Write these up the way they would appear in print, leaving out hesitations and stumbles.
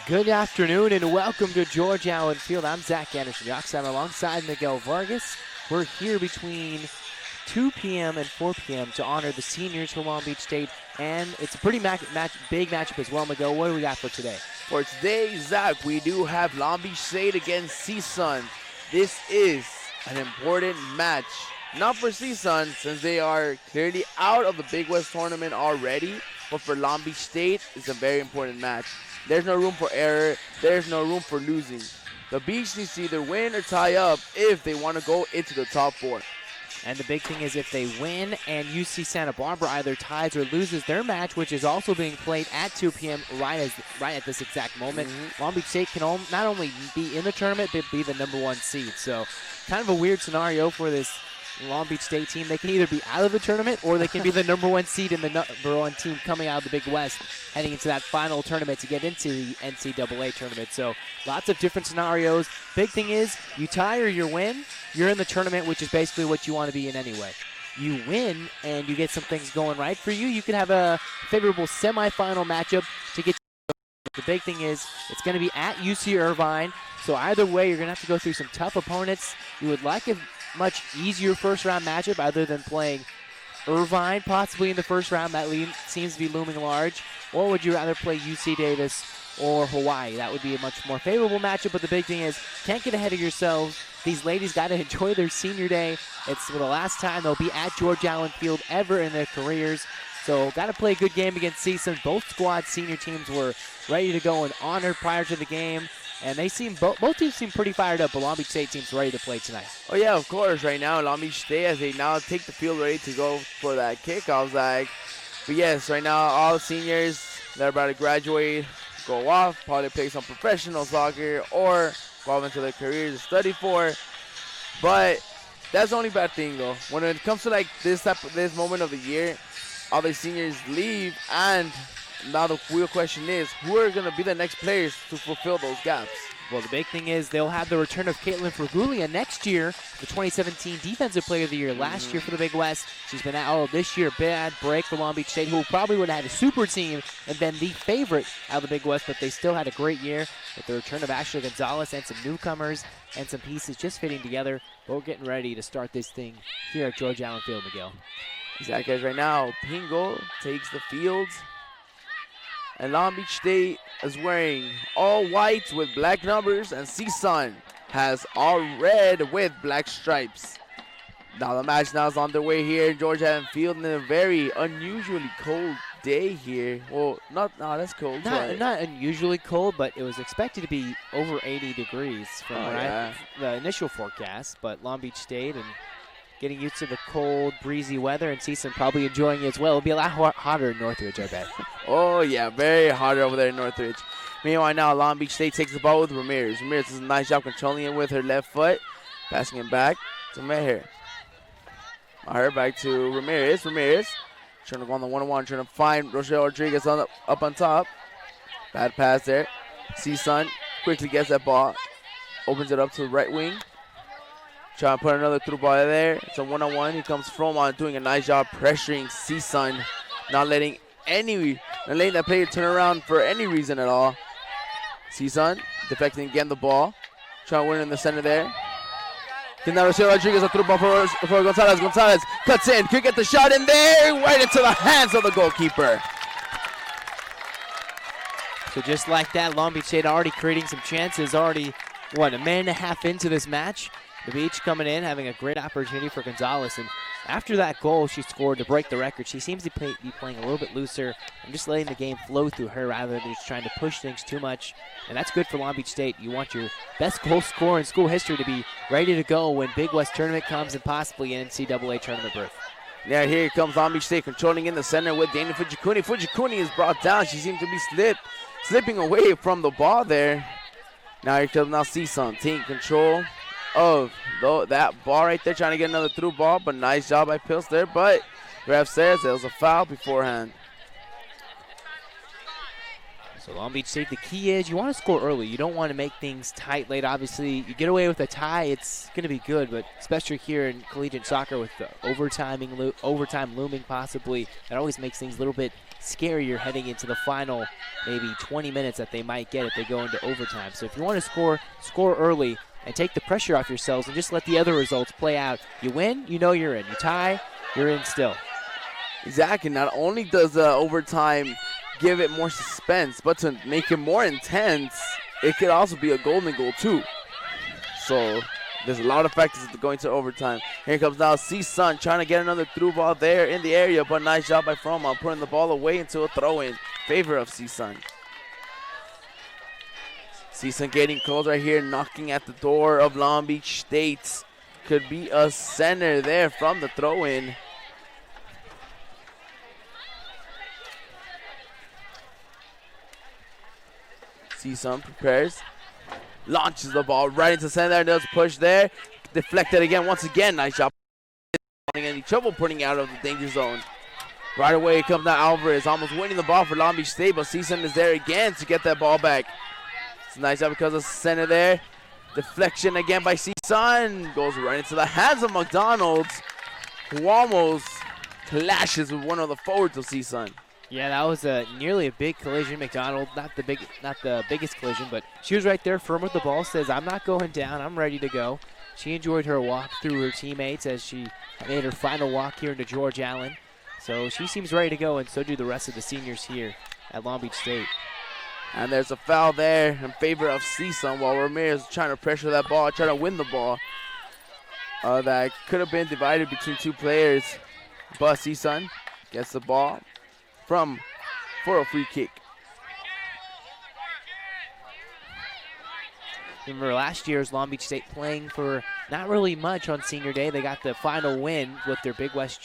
Good afternoon and welcome to George Allen Field. I'm Zach Anderson, Yoxam, alongside Miguel Vargas. We're here between 2 p.m. and 4 p.m. to honor the seniors for Long Beach State, and it's a pretty big matchup as well. Miguel, what do we got for today? For today, Zach, we do have Long Beach State against CSUN. This is an important match, not for CSUN since they are clearly out of the Big West tournament already, but for Long Beach State, it's a very important match. There's no room for error. There's no room for losing. The Beach needs to either win or tie up if they want to go into the top four. And the big thing is if they win and UC Santa Barbara either ties or loses their match, which is also being played at 2 p.m. right at this exact moment, Long Beach State can not only be in the tournament, but be the #1 seed. So kind of a weird scenario for this Long Beach State team. They can either be out of the tournament or they can be the #1 seed and the #1 team coming out of the Big West heading into that final tournament to get into the NCAA tournament. So lots of different scenarios. Big thing is you tie or you win, you're in the tournament, which is basically what you want to be in anyway. You win and you get some things going right for you. You can have a favorable semifinal matchup to get. The big thing is it's going to be at UC Irvine. So either way, you're going to have to go through some tough opponents. You would like a much easier first round matchup other than playing Irvine possibly in the first round. That seems to be looming large. Or would you rather play UC Davis or Hawaii? That would be a much more favorable matchup, but the big thing is can't get ahead of yourselves. These ladies got to enjoy their senior day. It's the last time they'll be at George Allen Field ever in their careers. So got to play a good game against CSUN. Both squad senior teams were ready to go and honored prior to the game. And they seem both teams seem pretty fired up, but Long Beach State team's ready to play tonight. Oh, yeah, of course. Right now, Long Beach State, as they now take the field ready to go for that kickoff, Zach. But, yes, right now, all seniors, they're about to graduate, go off, probably play some professional soccer or go off into their careers to study for. But that's the only bad thing, though. When it comes to, like, this moment of the year, all the seniors leave, and now the real question is, who are going to be the next players to fulfill those gaps? Well, the big thing is they'll have the return of Caitlin Fergulia next year, the 2017 Defensive Player of the Year last year for the Big West. She's been out this year, bad break for Long Beach State, who probably would have had a super team and been the favorite out of the Big West, but they still had a great year with the return of Ashley Gonzalez and some newcomers and some pieces just fitting together. We're getting ready to start this thing here at George Allen Field, Miguel. Exactly, as right now, Pingo takes the field. And Long Beach State is wearing all white with black numbers, and CSUN has all red with black stripes. Now the match now is on their way here in George Allen Field in a very unusually cold day here. Well, that's cold. Not unusually cold, but it was expected to be over 80 degrees from the initial forecast. But Long Beach State and getting used to the cold, breezy weather, and CSUN probably enjoying it as well. It'll be a lot hotter in Northridge, I bet. Oh, yeah, very hot over there in Northridge. Meanwhile, now Long Beach State takes the ball with Ramirez. Ramirez does a nice job controlling it with her left foot, passing it back to Meher. Meher back to Ramirez. Ramirez trying to go on the one-on-one, trying to find Rochelle Rodriguez up on top. Bad pass there. CSUN quickly gets that ball, opens it up to the right wing. Trying to put another through ball there. It's a one-on-one. Here comes Fromont doing a nice job pressuring CSUN, not letting that player turn around for any reason at all. CSUN deflecting again the ball. Trying to win in the center there. Then now Rochelle Rodriguez, a through ball for Gonzalez. Gonzalez cuts in. Could get the shot in there. Right into the hands of the goalkeeper. So just like that, Long Beach State already creating some chances. Already, a minute and a half into this match. The Beach coming in, having a great opportunity for Gonzalez. And after that goal she scored to break the record, she seems to be playing a little bit looser and just letting the game flow through her rather than just trying to push things too much. And that's good for Long Beach State. You want your best goal scorer in school history to be ready to go when Big West tournament comes and possibly an NCAA tournament berth. Yeah, here comes Long Beach State controlling in the center with Dana Fujikuni. Fujikuni is brought down. She seems to be slipping away from the ball there. Now here comes CSUN taking control of that ball right there, trying to get another through ball, but nice job by Pils there, but ref says there was a foul beforehand. So Long Beach State, the key is you want to score early. You don't want to make things tight late. Obviously, you get away with a tie, it's going to be good, but especially here in collegiate soccer with the overtime looming possibly, that always makes things a little bit scarier heading into the final maybe 20 minutes that they might get if they go into overtime. So if you want to score early and take the pressure off yourselves and just let the other results play out. You win, you know you're in. You tie, you're in still. Exactly. Not only does overtime give it more suspense, but to make it more intense, it could also be a golden goal too. So there's a lot of factors going to overtime. Here comes now CSUN trying to get another through ball there in the area, but nice job by Froma putting the ball away into a throw-in favor of CSUN. CSUN getting close right here, knocking at the door of Long Beach State. Could be a center there from the throw-in. CSUN prepares, launches the ball right into center. Does push there, deflected again once again. Nice job. Any trouble putting out of the danger zone. Right away comes now Alvarez, almost winning the ball for Long Beach State, but CSUN is there again to get that ball back. It's a nice job because of center there. Deflection again by CSUN. Goes right into the hands of McDonald's, who almost clashes with one of the forwards of CSUN. Yeah, that was nearly a big collision. McDonald, not the biggest collision, but she was right there firm with the ball, says, I'm not going down, I'm ready to go. She enjoyed her walk through her teammates as she made her final walk here into George Allen. So she seems ready to go, and so do the rest of the seniors here at Long Beach State. And there's a foul there in favor of CSUN while Ramirez is trying to pressure that ball, trying to win the ball. That could have been divided between two players, but CSUN gets the ball for a free kick. Remember last year's Long Beach State playing for not really much on senior day. They got the final win with their Big West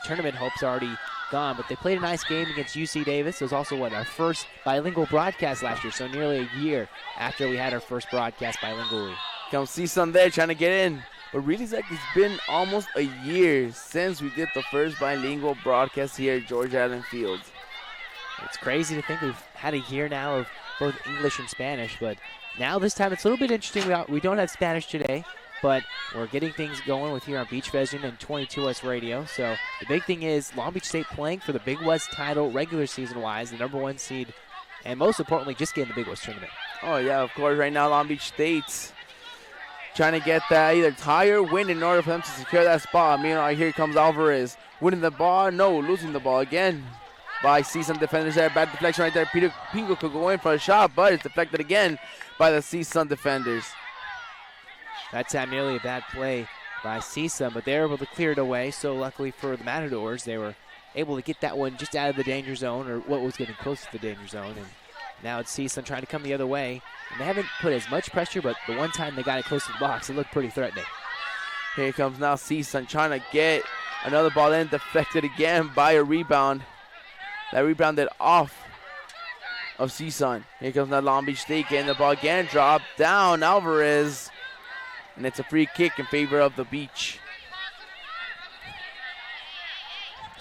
tournament hopes already gone, but they played a nice game against UC Davis. It was also our first bilingual broadcast last year, so nearly a year after we had our first broadcast bilingually. Come CSUN there trying to get in. But really, Zach, it's been almost a year since we did the first bilingual broadcast here at George Allen Field. It's crazy to think we've had a year now of both English and Spanish, but now this time it's a little bit interesting. We don't have Spanish today, but we're getting things going with here on Beach Vision and 22S Radio. So the big thing is Long Beach State playing for the Big West title regular season-wise, the #1 seed, and most importantly, just getting the Big West tournament. Oh, yeah, of course. Right now, Long Beach State's trying to get that either tie or win in order for them to secure that spot. Meanwhile, here comes Alvarez winning the ball. No, losing the ball again by CSUN defenders there. Bad deflection right there. Peter Pingo could go in for a shot, but it's deflected again by the CSUN defenders. That time nearly a bad play by CSUN, but they were able to clear it away. So luckily for the Matadors, they were able to get that one just out of the danger zone, or what was getting close to the danger zone. And now it's CSUN trying to come the other way. And they haven't put as much pressure, but the one time they got it close to the box, it looked pretty threatening. Here comes now CSUN trying to get another ball in, deflected again by a rebound. That rebounded off of CSUN. Here comes now Long Beach State getting the ball again, dropped down Alvarez. And it's a free kick in favor of the Beach.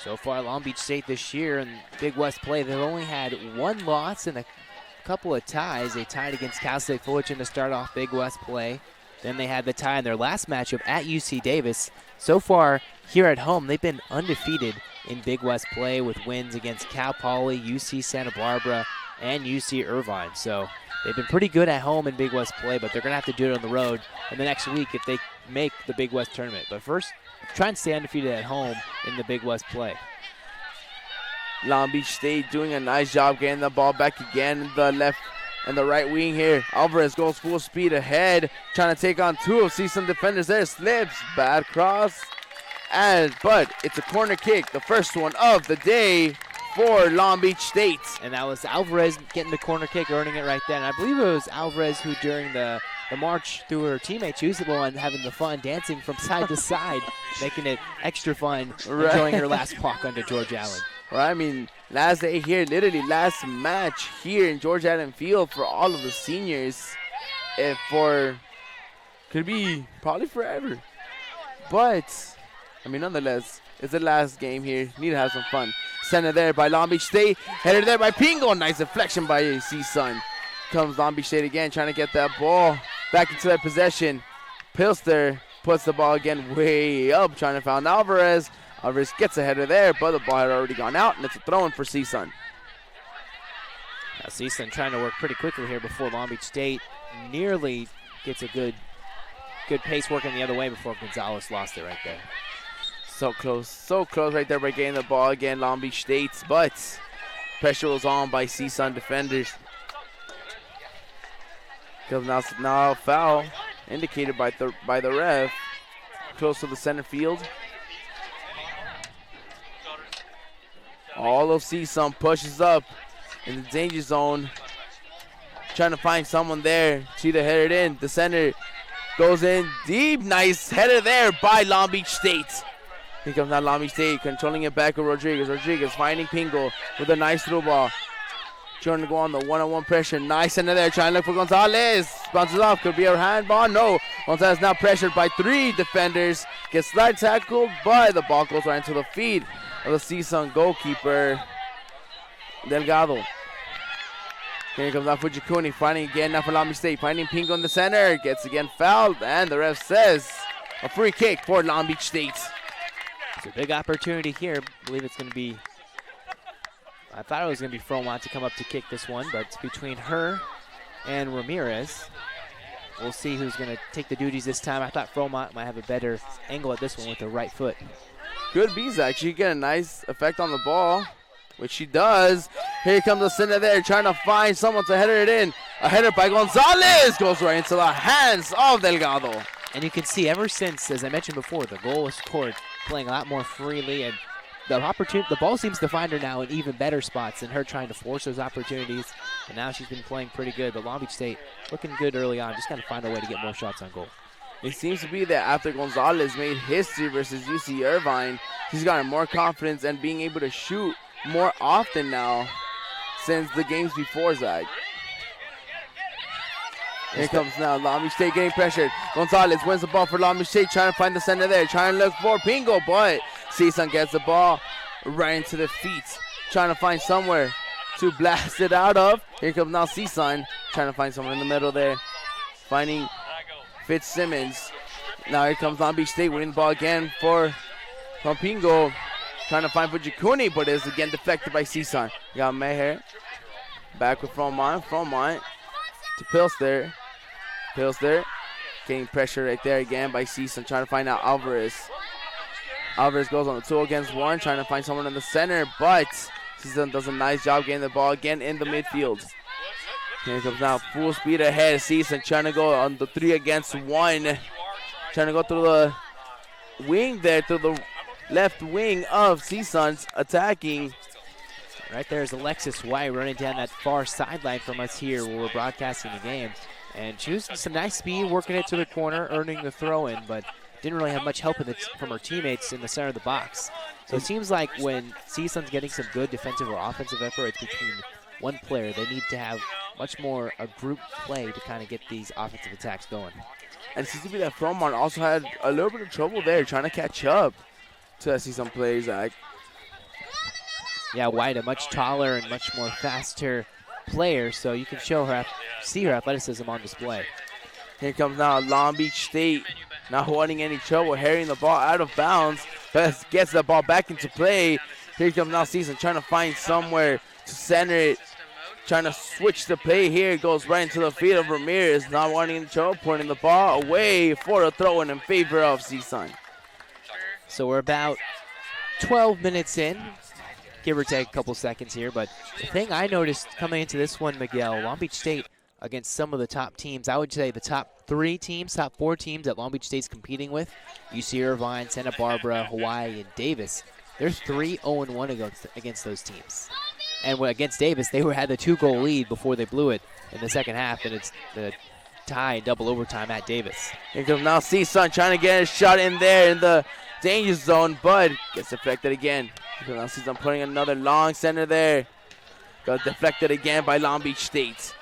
So far, Long Beach State this year in Big West play, they've only had one loss and a couple of ties. They tied against Cal State Fullerton to start off Big West play. Then they had the tie in their last matchup at UC Davis. So far, here at home, they've been undefeated in Big West play with wins against Cal Poly, UC Santa Barbara, and UC Irvine. So they've been pretty good at home in Big West play, but they're going to have to do it on the road in the next week if they make the Big West tournament. But first, try and stay undefeated at home in the Big West play. Long Beach State doing a nice job getting the ball back again in the left and the right wing here. Alvarez goes full speed ahead, trying to take on two of CSUN defenders there. Slips, bad cross, but it's a corner kick, the first one of the day for Long Beach State. And that was Alvarez getting the corner kick, earning it right then. I believe it was Alvarez who, during the march through her teammates, used the ball and having the fun dancing from side to side, making it extra fun, enjoying her last walk under George Allen. Well, I mean, last day here, literally last match here in George Allen Field for all of the seniors. Could be probably forever. But, I mean, nonetheless, it's the last game here. Need to have some fun. center there by Long Beach State. Headed there by Pingo. Nice deflection by CSUN. Comes Long Beach State again, trying to get that ball back into their possession. Pilster puts the ball again way up, trying to foul Alvarez. Alvarez gets a header there, but the ball had already gone out, and it's a throw-in for CSUN. CSUN trying to work pretty quickly here before Long Beach State nearly gets a good pace working the other way before Gonzalez lost it right there. So close right there by getting the ball again, Long Beach State, but pressure was on by CSUN defenders. Now foul indicated by the ref, close to the center field. All of CSUN pushes up in the danger zone, trying to find someone there. Cheetah headed in. The center goes in deep. Nice header there by Long Beach State. Here comes now Long Beach State, controlling it back with Rodriguez. Rodriguez finding Pingo with a nice through ball. Trying to go on the one-on-one pressure. Nice center there, trying to look for Gonzalez. Bounces off, could be a handball. No, Gonzalez now pressured by 3 defenders. Gets slide tackled, but the ball goes right into the feet of the CSUN goalkeeper, Delgado. Here comes now Fujikuni, finding again now for Long Beach State. Finding Pingo in the center, gets again fouled, and the ref says a free kick for Long Beach State. It's a big opportunity here. I believe it's going to be, I thought it was going to be Fromont to come up to kick this one, but it's between her and Ramirez. We'll see who's going to take the duties this time. I thought Fromont might have a better angle at this one with the right foot. Could be, Zach. She get a nice effect on the ball, which she does. Here comes the center there, trying to find someone to header it in. A header by Gonzalez goes right into the hands of Delgado. And you can see ever since, as I mentioned before, the goal was scored, playing a lot more freely, and the ball seems to find her now in even better spots than her trying to force those opportunities. And now she's been playing pretty good, but Long Beach State looking good early on. Just got to find a way to get more shots on goal. It seems to be that after Gonzalez made history versus UC Irvine, she's gotten more confidence and being able to shoot more often now since the games before, Zach. Here comes now Long Beach State getting pressured. Gonzalez wins the ball for Long Beach State, trying to find the center there, trying to look for Pingo, but CSUN gets the ball right into the feet, trying to find somewhere to blast it out of. Here comes now CSUN, trying to find someone in the middle there, finding Fitzsimmons. Now here comes Long Beach State winning the ball again from Pingo, trying to find Fujikuni, but is again deflected by CSUN. Got Meher back with Fromont to Pilster. Pilster getting pressure right there again by CSUN, trying to find out Alvarez. Alvarez goes on the 2 against 1, trying to find someone in the center, but CSUN does a nice job getting the ball again in the midfield. Here comes now full speed ahead. CSUN trying to go on the 3 against 1. Trying to go through the wing there, through the left wing of CSUN's attacking. Right there is Alexis White running down that far sideline from us here where we're broadcasting the game. And she was some nice speed, working it to the corner, earning the throw-in, but didn't really have much help from her teammates in the center of the box. So it seems like when CSUN's getting some good defensive or offensive effort, it's between one player. They need to have much more a group play to kind of get these offensive attacks going. And it seems to be that Fromont also had a little bit of trouble there trying to catch up to CSUN players. Yeah, White, a much taller and much more faster player, so you can see her athleticism on display. Here comes now Long Beach State, not wanting any trouble, herring the ball out of bounds, but gets the ball back into play. Here comes now CSUN trying to find somewhere to center it, trying to switch the play here. It goes right into the feet of Ramirez, not wanting any trouble, pointing the ball away for a throw-in in favor of CSUN. So we're about 12 minutes in, give or take a couple seconds here, but the thing I noticed coming into this one, Miguel, Long Beach State against some of the top teams, I would say the top 4 teams that Long Beach State's competing with, UC Irvine, Santa Barbara, Hawaii, and Davis, they're 3-0-1 against those teams. And against Davis, they had the 2-goal lead before they blew it in the second half, and it's the tie in double overtime at Davis. Here comes now CSUN trying to get a shot in there in the danger zone, but gets deflected again. Here comes now CSUN putting another long center there. Got deflected again by Long Beach State.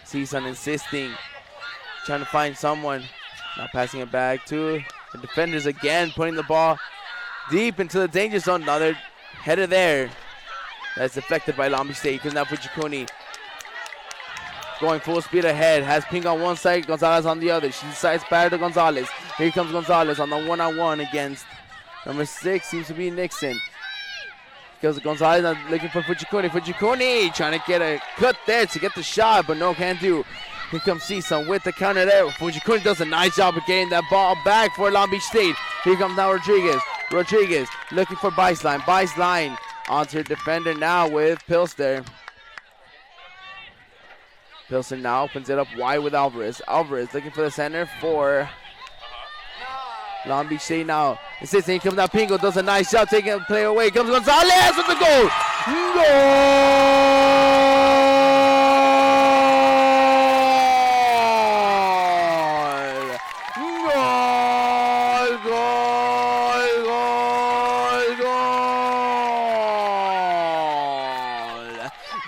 CSUN insisting, trying to find someone. Now passing it back to the defenders again, putting the ball deep into the danger zone. Another header there. That's deflected by Long Beach State. Because now Fujikuni going full speed ahead. Has Pink on one side, Gonzalez on the other. She decides better to Gonzalez. Here comes Gonzalez on the one-on-one against number 6. Seems to be Nixon. Because Gonzalez now looking for Fujikuni. Fujikuni trying to get a cut there to get the shot, but no can do. Here comes CSUN with the counter there. Fujikuni does a nice job of getting that ball back for Long Beach State. Here comes now Rodriguez. Rodriguez looking for Beisline. Beisline onto her defender now with Pilster. Pilster now opens it up wide with Alvarez. Alvarez looking for the center for Long Beach State now. Instead, here comes now Pingo, does a nice job taking the play away. Comes Gonzalez with the goal.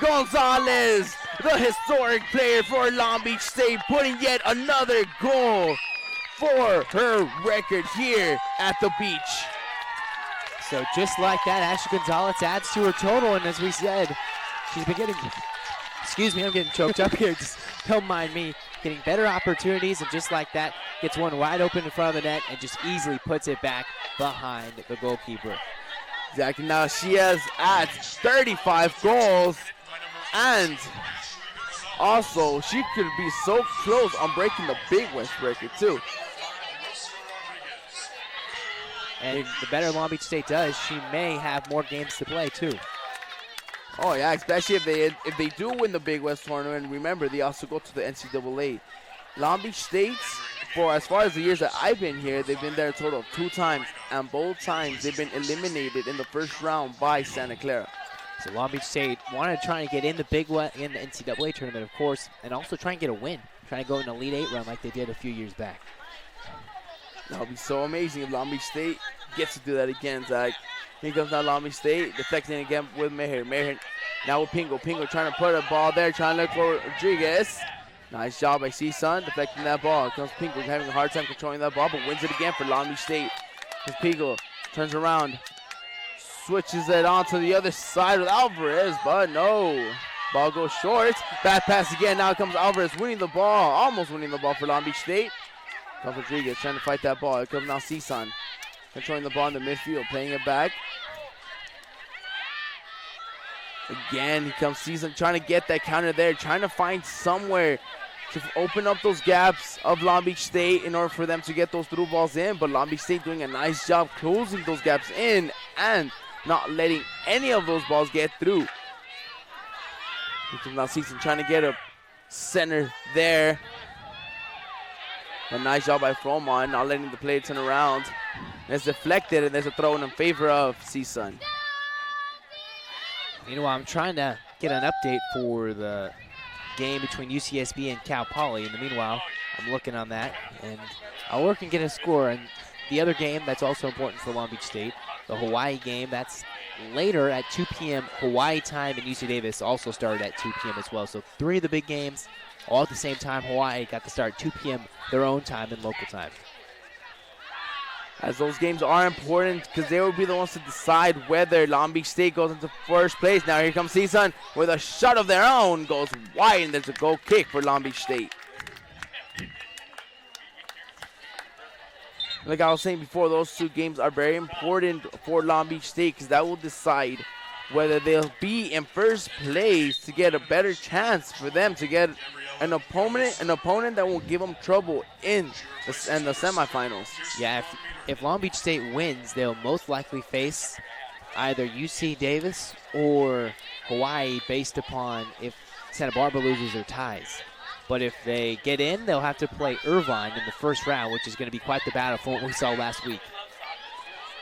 Gonzalez, the historic player for Long Beach State, putting yet another goal for her record here at the beach. So just like that, Ashley Gonzalez adds to her total, and as we said, she's been getting, excuse me, I'm getting choked up here, just don't mind me, getting better opportunities, and just like that, gets one wide open in front of the net and just easily puts it back behind the goalkeeper. Exactly, now she has at 35 goals, and also she could be so close on breaking the Big West record too. And the better Long Beach State does, she may have more games to play too. Oh yeah, especially if they do win the Big West tournament. Remember, they also go to the NCAA. Long Beach State, for as far as the years that I've been here, they've been there a total of 2 times, and both times they've been eliminated in the first round by Santa Clara. So Long Beach State wanted to try and get in the Big West, in the NCAA tournament, of course, and also try and get a win, trying to go in an Elite 8 run like they did a few years back. That would be so amazing if Long Beach State gets to do that again, Zach. Here comes now Long Beach State, deflecting again with Meher. Meher now with Pingo. Pingo trying to put a ball there, trying to look for Rodriguez. Nice job by CSUN, deflecting that ball. Here comes Pingo, having a hard time controlling that ball, but wins it again for Long Beach State. As Pingo turns around, switches it on to the other side with Alvarez, but no. Ball goes short. Back pass again. Now comes Alvarez winning the ball, almost winning the ball for Long Beach State. Comes Rodriguez trying to fight that ball. Here comes now CSUN, controlling the ball in the midfield, playing it back. Again, he comes CSUN trying to get that counter there, trying to find somewhere to open up those gaps of Long Beach State in order for them to get those through balls in. But Long Beach State doing a nice job closing those gaps in and not letting any of those balls get through. Here comes now CSUN trying to get a center there. A nice job by Froman, not letting the play turn around. And it's deflected, and there's a throw in favor of CSUN. Meanwhile, I'm trying to get an update for the game between UCSB and Cal Poly. In the meanwhile, I'm looking on that, and I'll work and get a score. And the other game that's also important for Long Beach State, the Hawaii game, that's later at 2 p.m. Hawaii time, and UC Davis also started at 2 p.m. as well. So 3 of the big games all at the same time. Hawaii got to start 2 p.m. their own time and local time. As those games are important because they will be the ones to decide whether Long Beach State goes into first place. Now here comes CSUN with a shot of their own. Goes wide, and there's a goal kick for Long Beach State. Like I was saying before, those 2 games are very important for Long Beach State because that will decide whether they'll be in first place to get a better chance for them to get an opponent that will give them trouble in the semifinals. Yeah, if Long Beach State wins, they'll most likely face either UC Davis or Hawaii based upon if Santa Barbara loses or ties. But if they get in, they'll have to play Irvine in the first round, which is going to be quite the battle from what we saw last week.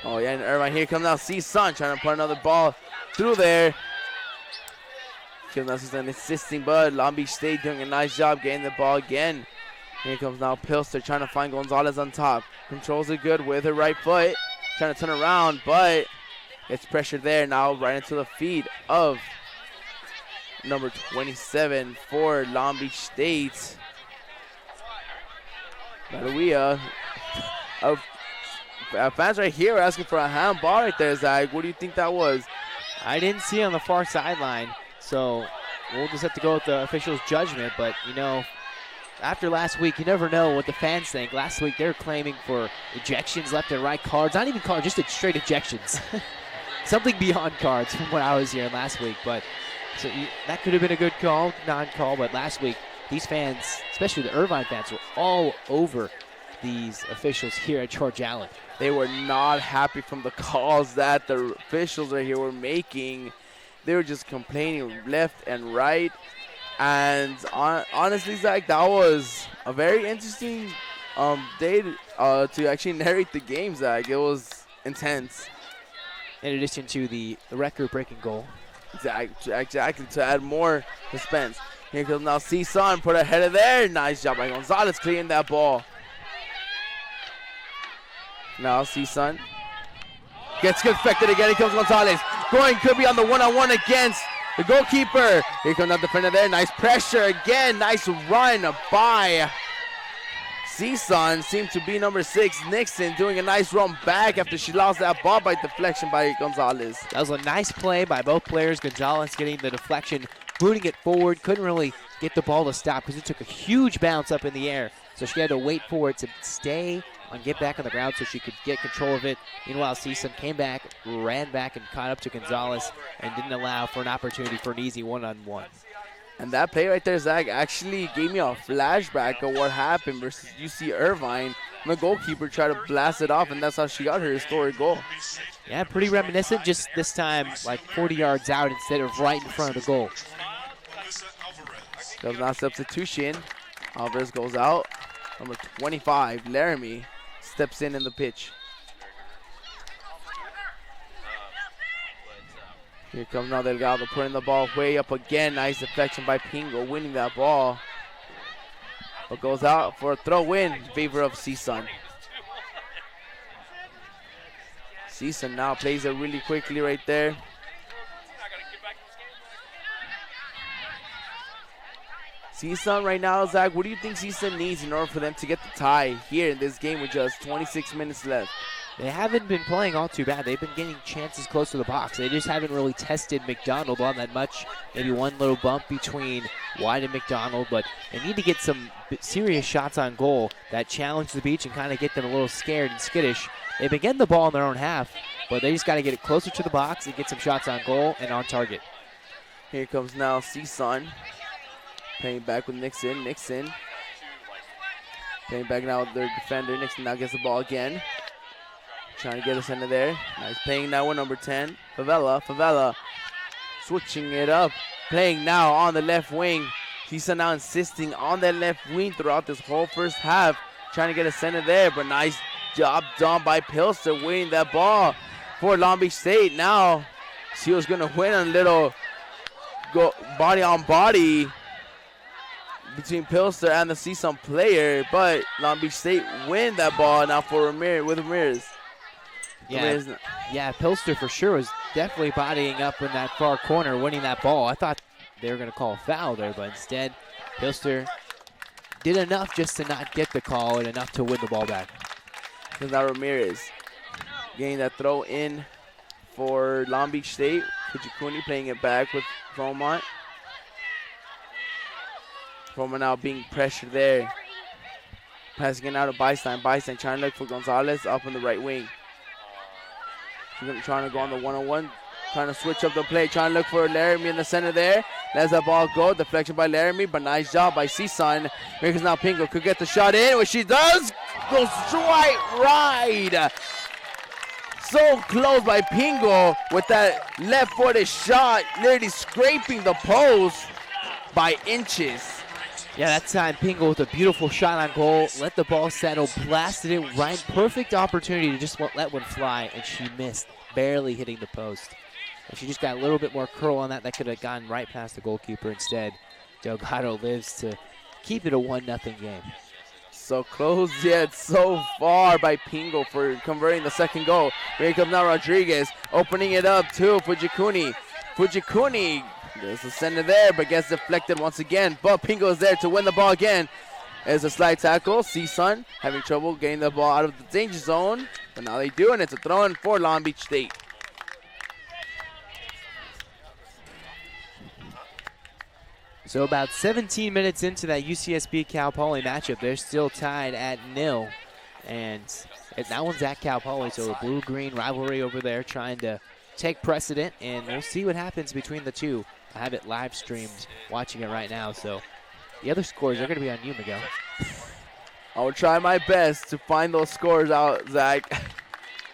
Oh, yeah, and Irvine, here comes now CSUN trying to put another ball through there. Here comes now CSUN insisting, but Long Beach State doing a nice job getting the ball again. Here comes now Pilster trying to find Gonzalez on top. Controls it good with her right foot. Trying to turn around, but gets pressure there now right into the feet of number 27 for Long Beach State. Maruia. Fans right here are asking for a handball right there, Zach. What do you think that was? I didn't see it on the far sideline, so we'll just have to go with the official's judgment. But, you know, after last week, you never know what the fans think. Last week, they were claiming for ejections left and right, cards. Not even cards, just straight ejections. Something beyond cards from what I was hearing last week. But so that could have been a good call, non-call. But last week, these fans, especially the Irvine fans, were all over these officials here at George Allen. They were not happy from the calls that the officials right here were making. They were just complaining left and right. And honestly, Zach, that was a very interesting day to actually narrate the game, Zach. It was intense. In addition to the record-breaking goal. Exactly, to add more suspense. Here comes now CSUN, put ahead of there. Nice job by Gonzalez clearing that ball. Now CSUN gets affected again. Here comes Gonzalez. Going could be on the one-on-one against the goalkeeper. Here comes that defender there. Nice pressure again. Nice run by CSUN. Seemed to be number 6, Nixon, doing a nice run back after she lost that ball by deflection by Gonzalez. That was a nice play by both players. Gonzalez getting the deflection, booting it forward. Couldn't really get the ball to stop because it took a huge bounce up in the air. So she had to wait for it to stay and get back on the ground so she could get control of it. Meanwhile, CSUN came back, ran back, and caught up to Gonzalez and didn't allow for an opportunity for an easy one-on-one. And that play right there, Zach, actually gave me a flashback of what happened versus UC Irvine. And the goalkeeper tried to blast it off, and that's how she got her historic goal. Yeah, pretty reminiscent, just this time like 40 yards out instead of right in front of the goal. There's now substitution. Alvarez goes out. Number 25, Laramie, steps in the pitch. Here comes now Delgado putting the ball way up again. Nice deflection by Pingo, winning that ball. But goes out for a throw-in in favor of CSUN. CSUN now plays it really quickly right there. CSUN right now, Zach, what do you think CSUN needs in order for them to get the tie here in this game with just 26 minutes left? They haven't been playing all too bad. They've been getting chances close to the box. They just haven't really tested McDonald on that much. Maybe one little bump between White and McDonald, but they need to get some serious shots on goal that challenge the beach and kind of get them a little scared and skittish. They've been getting the ball in their own half, but they just got to get it closer to the box and get some shots on goal and on target. Here comes now CSUN. Playing back with Nixon. Nixon. Playing back now with their defender. Nixon now gets the ball again. Trying to get us into there. Nice playing now with number 10. Favela switching it up. Playing now on the left wing. CSUN now insisting on that left wing throughout this whole first half. Trying to get a center there, but nice job done by Pilster winning that ball for Long Beach State. Now, she was going to win a little body on body between Pilster and the CSUN player, but Long Beach State win that ball now for Ramirez. Yeah, Pilster for sure was definitely bodying up in that far corner, winning that ball. I thought they were going to call a foul there, but instead, Pilster did enough just to not get the call and enough to win the ball back. Because now Ramirez getting that throw in for Long Beach State. Fujikuni playing it back with Fromont. Fromont now being pressured there. Passing it out to Beistein. Beistein trying to look for Gonzalez up on the right wing. Trying to go on the one-on-one. Trying to switch up the play. Trying to look for Laramie in the center there. Lets that ball go. Deflection by Laramie, but nice job by CSUN. Because now Pingo could get the shot in, which she does. Goes right. So close by Pingo with that left-footed shot. Nearly scraping the post by inches. Yeah, that time Pingo with a beautiful shot on goal. Let the ball settle. Blasted it right. Perfect opportunity to just let one fly, and she missed. Barely hitting the post. If she just got a little bit more curl on that, that could have gone right past the goalkeeper. Instead, Delgado lives to keep it a 1-0 game. So close yet so far by Pingo for converting the second goal. Here comes now Rodriguez opening it up to Fujikuni. Fujikuni there's a center there, but gets deflected once again. But Pingo is there to win the ball again. As a slide tackle, CSUN having trouble getting the ball out of the danger zone. But now they do, and it's a throw-in for Long Beach State. So about 17 minutes into that UCSB Cal Poly matchup, they're still tied at 0. And that one's at Cal Poly, so a blue-green rivalry over there trying to take precedent, and we'll see what happens between the two. I have it live streamed, watching it right now, so the other scores are going to be on you, Miguel. I will try my best to find those scores out, Zach.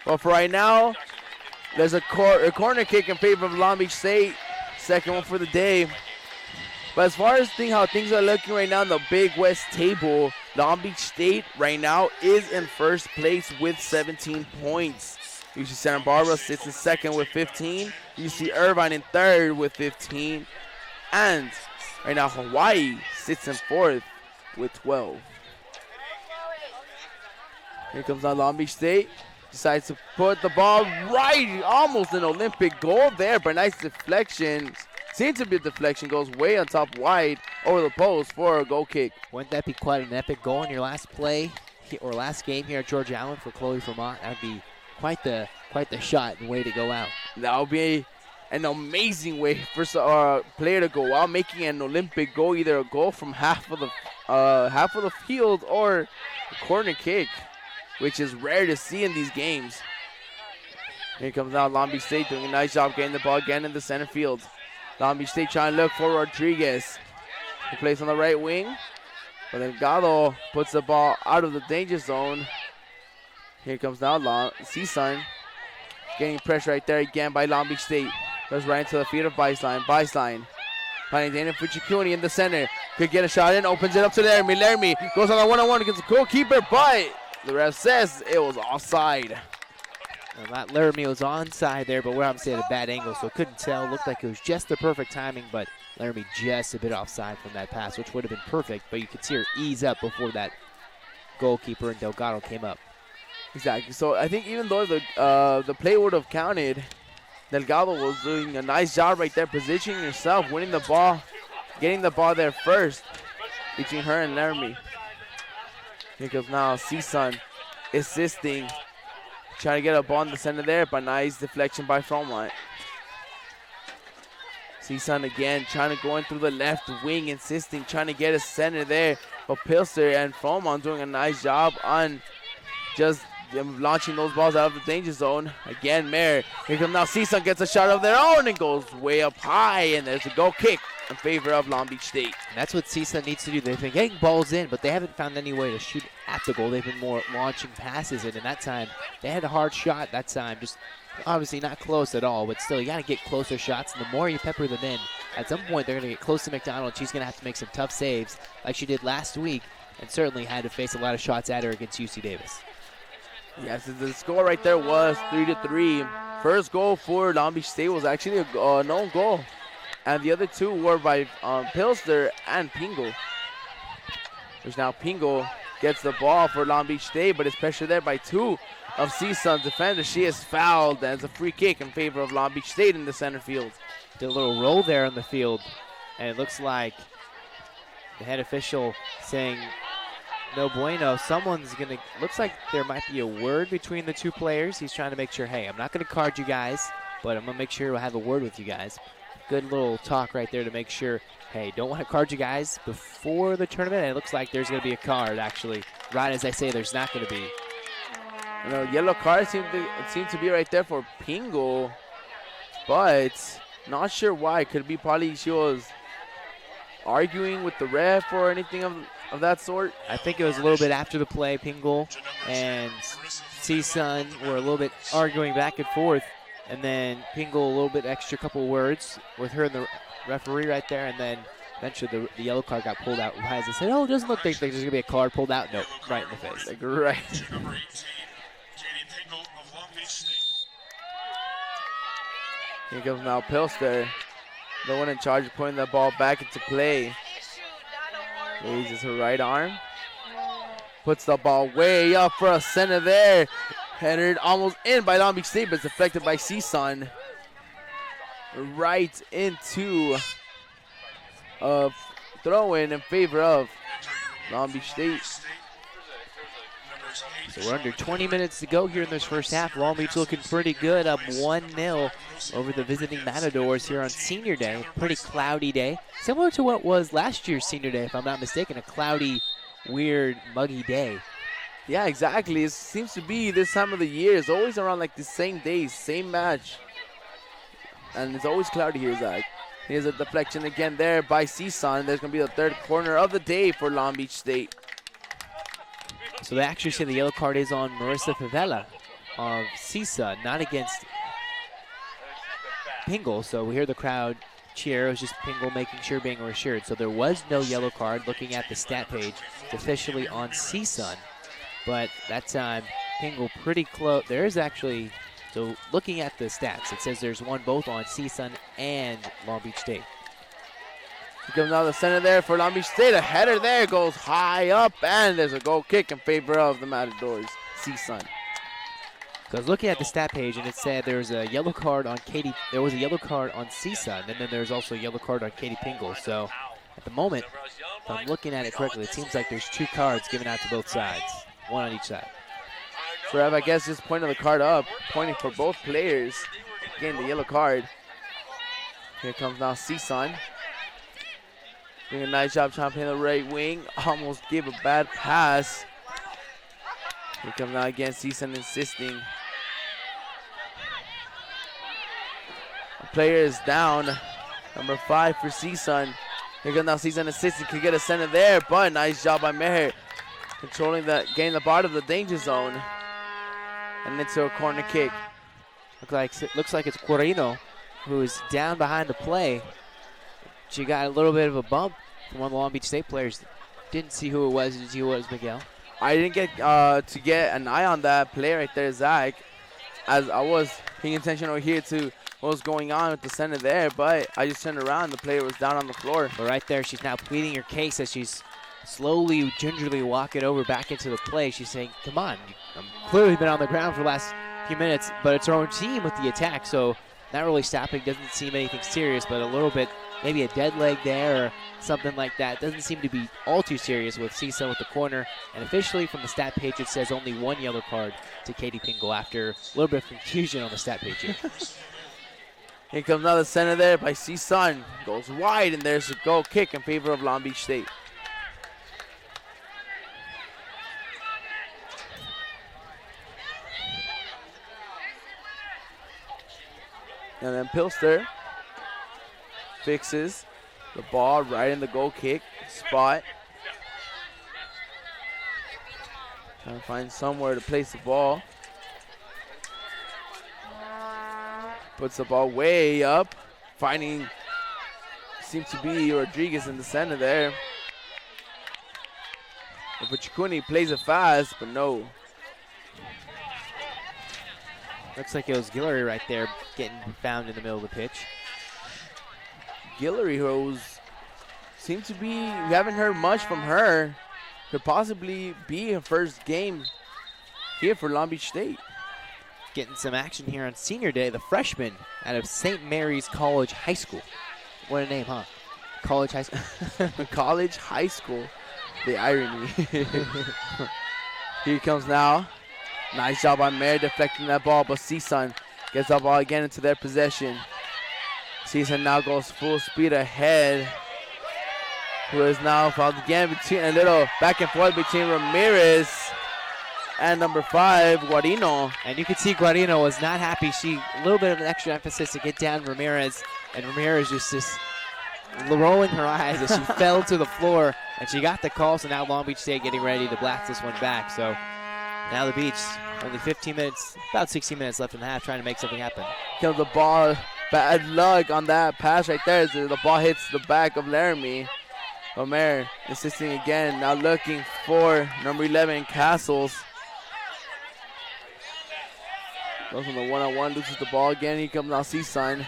But for right now, there's a corner kick in favor of Long Beach State. Second one for the day. But as far as how things are looking right now in the Big West table, Long Beach State right now is in first place with 17 points. UC Santa Barbara sits in second with 15. UC Irvine in third with 15. And right now Hawaii sits in fourth with 12. Here comes now Long Beach State. Decides to put the ball right, almost an Olympic goal there, but nice deflection. Seems to be a deflection, goes way on top wide over the post for a goal kick. Wouldn't that be quite an epic goal in your last play or last game here at George Allen for Chloe Vermont? That would be quite the shot and way to go out. That would be an amazing way for a player to go out, making an Olympic goal, either a goal from half of the field or a corner kick, which is rare to see in these games. Here comes now Long Beach State doing a nice job getting the ball again in the center field. Long Beach State trying to look for Rodriguez, who plays on the right wing. But then Delgado puts the ball out of the danger zone. Here comes now CSUN. Getting pressure right there again by Long Beach State. Goes right into the feet of Beislein. Beislein finding Dana Fuchikuni in the center. Could get a shot in, opens it up to Laramie. Laramie goes on a one-on-one against the goalkeeper, but the ref says it was offside. Well, not Laramie was onside there, but we're obviously at a bad angle, so couldn't tell. Looked like it was just the perfect timing, but Laramie just a bit offside from that pass, which would have been perfect, but you could see her ease up before that goalkeeper and Delgado came up. Exactly. So I think even though the play would have counted, Delgado was doing a nice job right there, positioning herself, winning the ball, getting the ball there first between her and Laramie. Here comes now CSUN assisting, trying to get a ball in the center there, but nice deflection by Fromont. CSUN again trying to go in through the left wing, insisting, trying to get a center there, but Pilster and Fromont doing a nice job on just launching those balls out of the danger zone. Again, Mayer. Here comes now CSUN, gets a shot of their own and goes way up high, and there's a goal kick in favor of Long Beach State. And that's what CSUN needs to do. They've been getting balls in, but they haven't found any way to shoot at the goal. They've been more launching passes in, and that time they had a hard shot that time. Just obviously not close at all, but still you got to get closer shots, and the more you pepper them in, at some point they're going to get close to McDonald. She's going to have to make some tough saves like she did last week, and certainly had to face a lot of shots at her against UC Davis. Yes, the score right there was 3-3. First goal for Long Beach State was actually a known goal, and the other two were by Pilster and Pingo. Which now Pingo gets the ball for Long Beach State, but it's pressured there by two of CSUN's defenders. She is fouled as a free kick in favor of Long Beach State in the center field. Did a little roll there on the field, and it looks like the head official saying no bueno. Someone's going to, looks like there might be a word between the two players. He's trying to make sure, hey, I'm not going to card you guys, but I'm going to make sure we'll have a word with you guys. Good little talk right there to make sure, hey, don't want to card you guys before the tournament. And it looks like there's going to be a card, actually. Right as I say, there's not going to be. You know, yellow card seemed to be right there for Pingo, but not sure why. Could it be probably she was arguing with the ref or anything of that sort? I think it was a little bit after the play. Pingo and CSUN were a little bit arguing back and forth, and then Pingo a little bit extra couple words with her and the referee right there, and then eventually the yellow card got pulled out. As I said, oh, it doesn't look like there's going to be a card pulled out. Nope, right in the face. Like, right. Here comes now Pilster, the one in charge of putting the ball back into play. Raises her right arm. Puts the ball way up for a center there. Headed almost in by Long Beach State, but it's deflected by CSUN. Right into a throw-in favor of Long Beach State. So we're under 20 minutes to go here in this first half. Long Beach looking pretty good, up 1-0 over the visiting Matadors here on Senior Day. Pretty cloudy day, similar to what was last year's Senior Day, if I'm not mistaken. A cloudy, weird, muggy day. Yeah, exactly. It seems to be this time of the year. It's always around like the same days, same match. And it's always cloudy here, Zach. Here's a deflection again there by CSUN. There's going to be the third corner of the day for Long Beach State. So they actually say the yellow card is on Marissa Favela of CSUN, not against Pingle. So we hear the crowd cheer. It was just Pingle making sure, being reassured. So there was no yellow card. Looking at the stat page, it's officially on CSUN. But that time, Pingle pretty close. There's actually, so looking at the stats, it says there's one both on CSUN and Long Beach State. He comes out of the center there for Long Beach State. A header there goes high up, and there's a goal kick in favor of the Matadors, CSUN. So I was looking at the stat page, and it said there was a yellow card on Katie. There was a yellow card on CSUN, and then there's also a yellow card on Katie Pingle. So at the moment, if I'm looking at it correctly, it seems like there's 2 cards given out to both sides, one on each side. So Rev, I guess just pointing the card up, pointing for both players, getting the yellow card. Here comes now CSUN. Doing a nice job trying to play the right wing. Almost gave a bad pass. Here comes now again CSUN insisting. The player is down. Number 5 for CSUN. Here comes now CSUN insisting. Could get a center there, but nice job by Meher. Controlling that, getting the ball of the danger zone. And into a corner kick. Looks like it's Corino, who is down behind the play. She got a little bit of a bump from one of the Long Beach State players. Didn't see who it was. Did you see who it was, Miguel? I didn't get to get an eye on that play right there, Zach, as I was paying attention over here to what was going on with the center there, but I just turned around. The player was down on the floor. But right there, she's now pleading her case as she's slowly, gingerly walking over back into the play. She's saying, come on, I've clearly been on the ground for the last few minutes, but it's her own team with the attack, so not really stopping. Doesn't seem anything serious, but a little bit, maybe a dead leg there or something like that. Doesn't seem to be all too serious with CSUN with the corner. And officially from the stat page, it says only 1 yellow card to Katie Pingle after a little bit of confusion on the stat page here. Here comes another center there by CSUN. Goes wide, and there's a goal kick in favor of Long Beach State. And then Pilster fixes the ball right in the goal kick spot. Trying to find somewhere to place the ball. Puts the ball way up. Finding, seems to be Rodriguez in the center there. But Chikuni plays it fast, but no. Looks like it was Guillory right there getting found in the middle of the pitch. Guillory, who seems to be, we haven't heard much from her. Could possibly be her first game here for Long Beach State. Getting some action here on Senior Day. The freshman out of St. Mary's College High School. What a name, huh? College High School. College High School. The irony. Here comes now. Nice job by Mary deflecting that ball, but CSUN gets that ball again into their possession. CSUN now goes full speed ahead. Who is now fouled again between a little back and forth between Ramirez and number 5, Guarino. And you can see Guarino was not happy. She a little bit of an extra emphasis to get down Ramirez, and Ramirez just rolling her eyes as she fell to the floor, and she got the call. So now Long Beach State getting ready to blast this one back. So now the Beach, only 15 minutes, about 16 minutes left in the half, trying to make something happen. Kills the ball, bad luck on that pass right there. The ball hits the back of Laramie. Omer insisting again, now looking for number 11, Castles. Goes on the one-on-one, loses the ball again. Here comes now CSUN.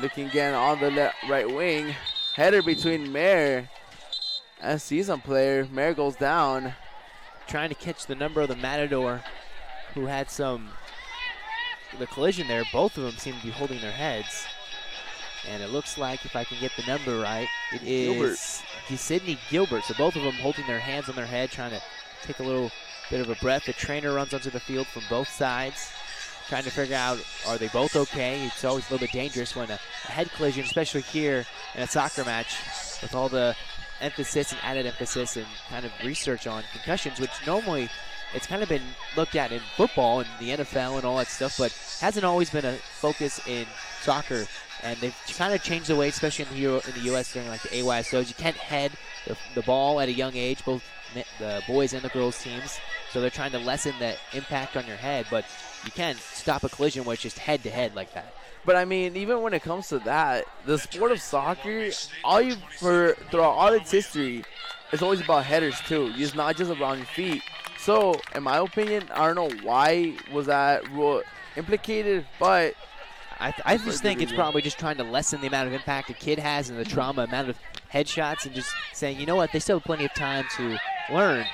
Looking again on the right wing. Header between Mare and CSUN player. Mare goes down. Trying to catch the number of the Matador, who had the collision there. Both of them seem to be holding their heads. And it looks like, if I can get the number right, it is Sydney Gilbert. So both of them holding their hands on their head, trying to take a little Bit of a breath. The trainer runs onto the field from both sides, trying to figure out, are they both okay? It's always a little bit dangerous when a head collision, especially here in a soccer match, with all the emphasis and added emphasis and kind of research on concussions, which normally it's kind of been looked at in football and the NFL and all that stuff, but hasn't always been a focus in soccer. And they've kind of changed the way, especially in the U.S. during like the AYSOs. You can't head the ball at a young age, both the boys and the girls teams. So they're trying to lessen the impact on your head, but you can't stop a collision where it's just head to head like that. But I mean, even when it comes to that, the sport of soccer, throughout all its history, it's always about headers too. It's not just around your feet. So, in my opinion, I don't know why was that rule implicated, but I just think it's probably just trying to lessen the amount of impact a kid has and the trauma, amount of headshots, and just saying, you know what, they still have plenty of time to learn.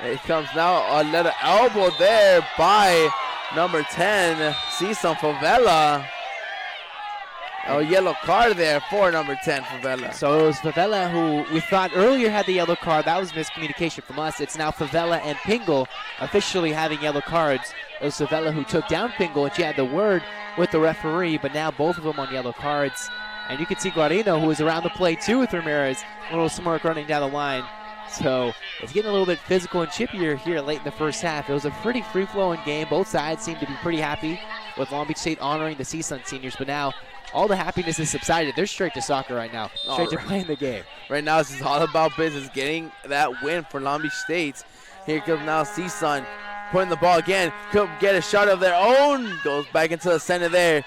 It comes now, a little elbow there by number 10, CSUN Favela. A yellow card there for number 10, Favela. So it was Favela who we thought earlier had the yellow card. That was miscommunication from us. It's now Favela and Pingle officially having yellow cards. It was Favela who took down Pingle, and she had the word with the referee, but now both of them on yellow cards. And you can see Guarino, who was around the play too with Ramirez, a little smirk running down the line. So it's getting a little bit physical and chippier here late in the first half. It was a pretty free-flowing game. Both sides seemed to be pretty happy with Long Beach State honoring the CSUN seniors, but now all the happiness is subsided. They're straight to soccer right now, straight to playing the game. Right now, this is all about business, getting that win for Long Beach State. Here comes now CSUN, putting the ball again. Could get a shot of their own. Goes back into the center there.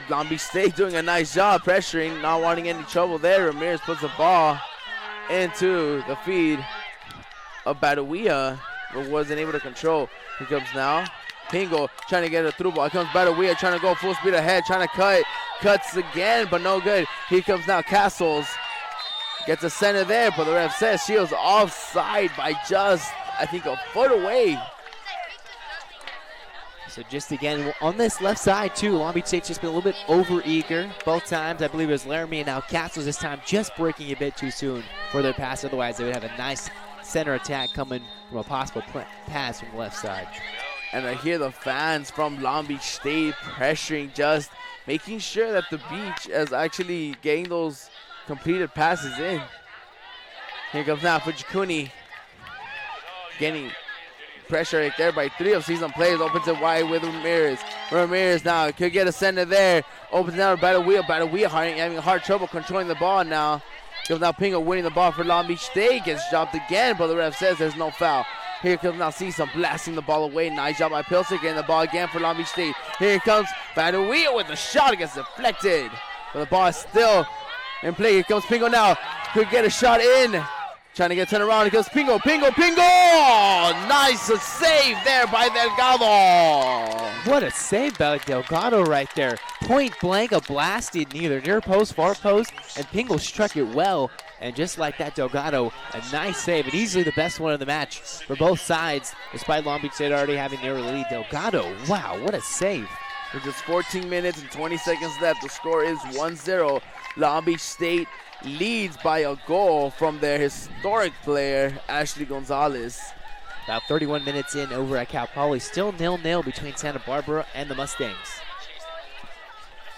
Long Beach State doing a nice job pressuring, not wanting any trouble there. Ramirez puts the ball into the feed of Badawia, but wasn't able to control. Here comes now Pingle trying to get a through ball. Here comes Badawia trying to go full speed ahead, trying to cut. Cuts again, but no good. Here comes now Castles. Gets a center there, but the ref says she was offside by just, I think, a foot away. So just again, on this left side too, Long Beach State's just been a little bit over-eager both times. I believe it was Laramie and now Castles this time just breaking a bit too soon for their pass. Otherwise, they would have a nice center attack coming from a possible pass from the left side. And I hear the fans from Long Beach State pressuring, just making sure that the beach is actually getting those completed passes in. Here comes now Fujikuni. Getting pressure right there by three of CSUN players. Opens it wide with Ramirez. Ramirez now could get a center there. Opens it out to Badawia. Badawia having hard trouble controlling the ball now. Comes now Pingo winning the ball for Long Beach State. Gets dropped again, but the ref says there's no foul. Here comes now CSUN blasting the ball away. Nice job by Pilsic, getting the ball again for Long Beach State. Here comes Badawia with the shot. It gets deflected. But the ball is still in play. Here comes Pingo now. Could get a shot in. Trying to get turned around. Here comes Pingo. Nice save there by Delgado. What a save by Delgado right there. Point blank, a blasted neither near post, far post, and Pingo struck it well. And just like that, Delgado, a nice save, and easily the best one of the match for both sides, despite Long Beach State already having their lead. Delgado, wow, what a save. With just 14 minutes and 20 seconds left, the score is 1-0. Long Beach State leads by a goal from their historic player, Ashley Gonzalez. About 31 minutes in over at Cal Poly, still 0-0 between Santa Barbara and the Mustangs.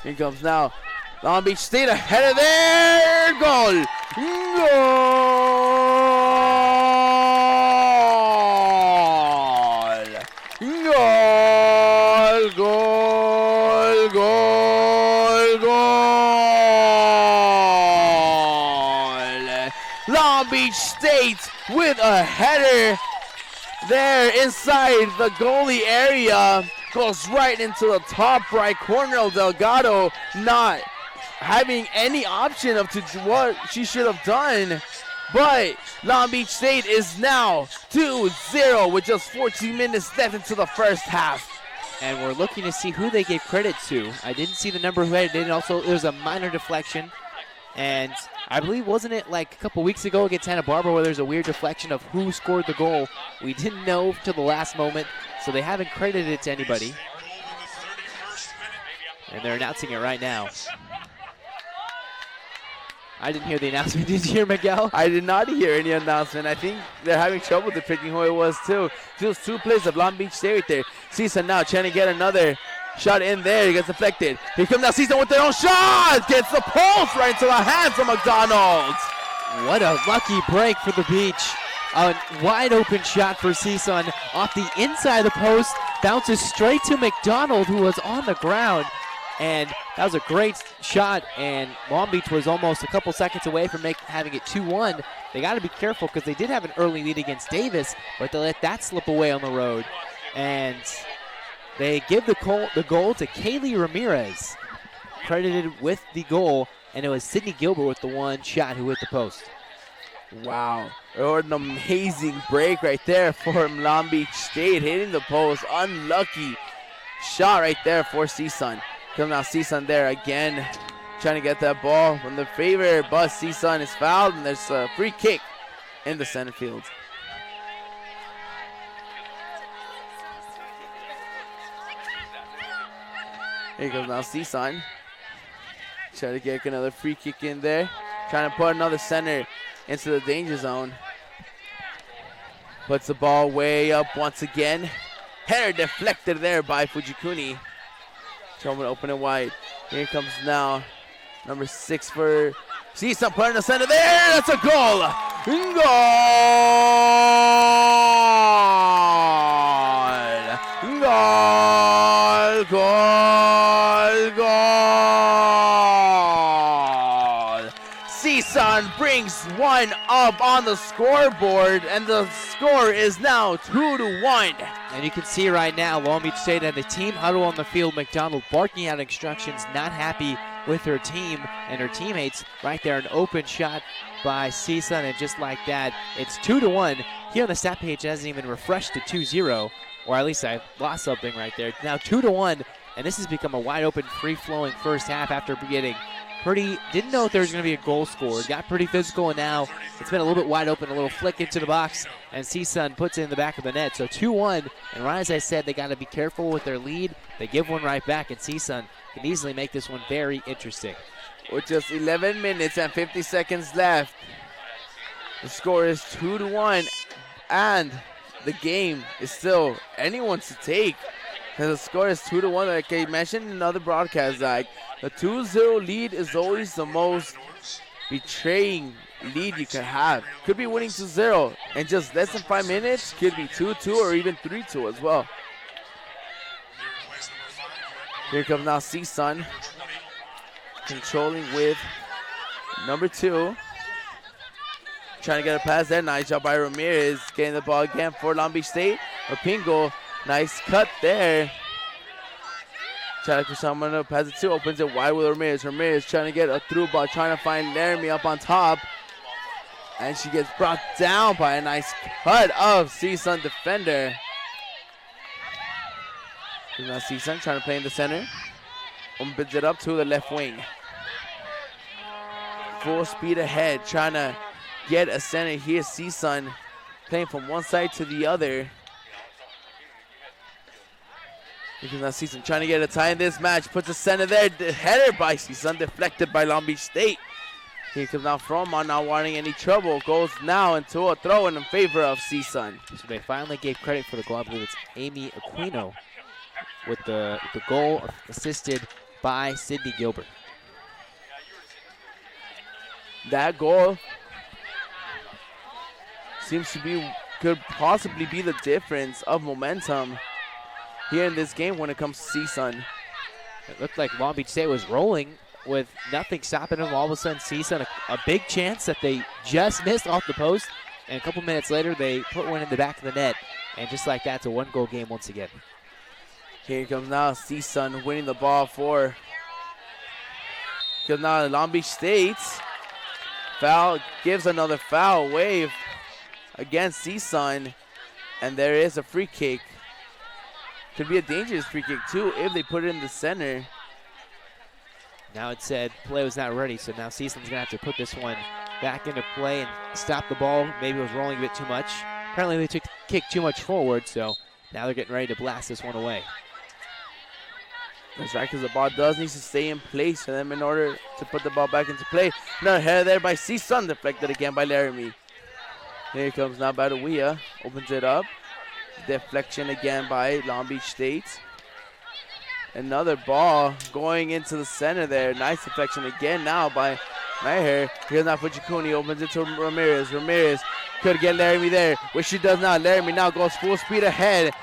Here comes now Long Beach State ahead of their goal. Long Beach State with a header there inside the goalie area. Goes right into the top right corner. Delgado not having any option of to what she should have done. But Long Beach State is now 2-0 with just 14 minutes left into the first half. And we're looking to see who they gave credit to. I didn't see the number who had it. Also, there was a minor deflection. And I believe, wasn't it like a couple weeks ago against Santa Barbara where there's a weird deflection of who scored the goal? We didn't know till the last moment, so they haven't credited it to anybody. And they're announcing it right now. I didn't hear the announcement. Did you hear, Miguel? I did not hear any announcement. I think they're having trouble depicting who it was, too. Just 2 plays of Long Beach State right there. CSUN now trying to get another shot in there. He gets deflected. Here comes now CSUN with their own shot. Gets the pulse right into the hands of McDonald. What a lucky break for the Beach. A wide open shot for CSUN off the inside of the post. Bounces straight to McDonald, who was on the ground. And that was a great shot, and Long Beach was almost a couple seconds away from having it 2-1. They got to be careful because they did have an early lead against Davis, but they let that slip away on the road. And they give the goal to Kaylee Ramirez, credited with the goal, and it was Sydney Gilbert with the one shot who hit the post. Wow. What an amazing break right there for Long Beach State, hitting the post. Unlucky shot right there for CSUN. Come now, CSUN there again, trying to get that ball from the favor, but CSUN is fouled, and there's a free kick in the center field. Here goes now CSUN. Trying to get another free kick in there. Trying to put another center into the danger zone. Puts the ball way up once again. Header deflected there by Fujikuni. Trying to open it wide. Here comes now number 6 for CSUN, put in the center there. That's a goal. Goal. Goal. Goal. Goal. CSUN brings one up on the scoreboard, and the score is now 2-1. And you can see right now, Long Beach State had a team huddle on the field. McDonald barking out instructions, not happy with her team and her teammates. Right there, an open shot by CSUN, and just like that, it's 2-1. Here on the stat page, it hasn't even refreshed to 2-0, or at least I lost something right there. Now 2-1, and this has become a wide open, free-flowing first half after getting didn't know if there was going to be a goal scored. Got pretty physical, and now it's been a little bit wide open, a little flick into the box, and CSUN puts it in the back of the net. So 2-1, and right as I said, they got to be careful with their lead. They give one right back, and CSUN can easily make this one very interesting. With just 11 minutes and 50 seconds left, the score is 2-1, and the game is still anyone's to take. The score is 2-1. Like I mentioned in another broadcast, like the 2-0 lead is always the most betraying lead you can have. Could be winning 2-0 in just less than 5 minutes. Could be 2-2 or even 3-2 as well. Here comes now CSUN, controlling with number 2. Trying to get a pass there. Nice job by Ramirez. Getting the ball again for Long Beach State. Pingo. Nice cut there. Trying for someone to pass it to. Opens it wide with Ramirez. Ramirez trying to get a through ball. Trying to find Laramie up on top. And she gets brought down by a nice cut of CSUN defender. Now CSUN trying to play in the center. Opens it up to the left wing. Full speed ahead. Trying to get a center here. CSUN playing from one side to the other. Because now CSUN trying to get a tie in this match. Puts a center there. The header by CSUN deflected by Long Beach State. Here comes now Fromon, not wanting any trouble. Goes now into a throw in favor of CSUN. So they finally gave credit for the goal. I believe it's Amy Aquino with the goal assisted by Sydney Gilbert. That goal seems to be, could possibly be the difference of momentum here in this game when it comes to CSUN. It looked like Long Beach State was rolling with nothing stopping them. All of a sudden, CSUN, a big chance that they just missed off the post. And a couple minutes later, they put one in the back of the net. And just like that, it's a one-goal game once again. Here comes now CSUN winning the ball for. Because now Long Beach State foul gives another foul wave against CSUN. And there is a free kick. Could be a dangerous free kick too if they put it in the center. Now it said play was not ready, so now CSUN's going to have to put this one back into play and stop the ball. Maybe it was rolling a bit too much. Apparently they took the kick too much forward, so now they're getting ready to blast this one away. That's right, because the ball does need to stay in place for them in order to put the ball back into play. Another header there by CSUN, deflected again by Laramie. Here comes now Badawia, opens it up. Deflection again by Long Beach State. Another ball going into the center there. Nice deflection again now by Maher. Here's now Fujikuni, opens it to Ramirez. Ramirez could get Laramie there, which she does not. Laramie now goes full speed ahead.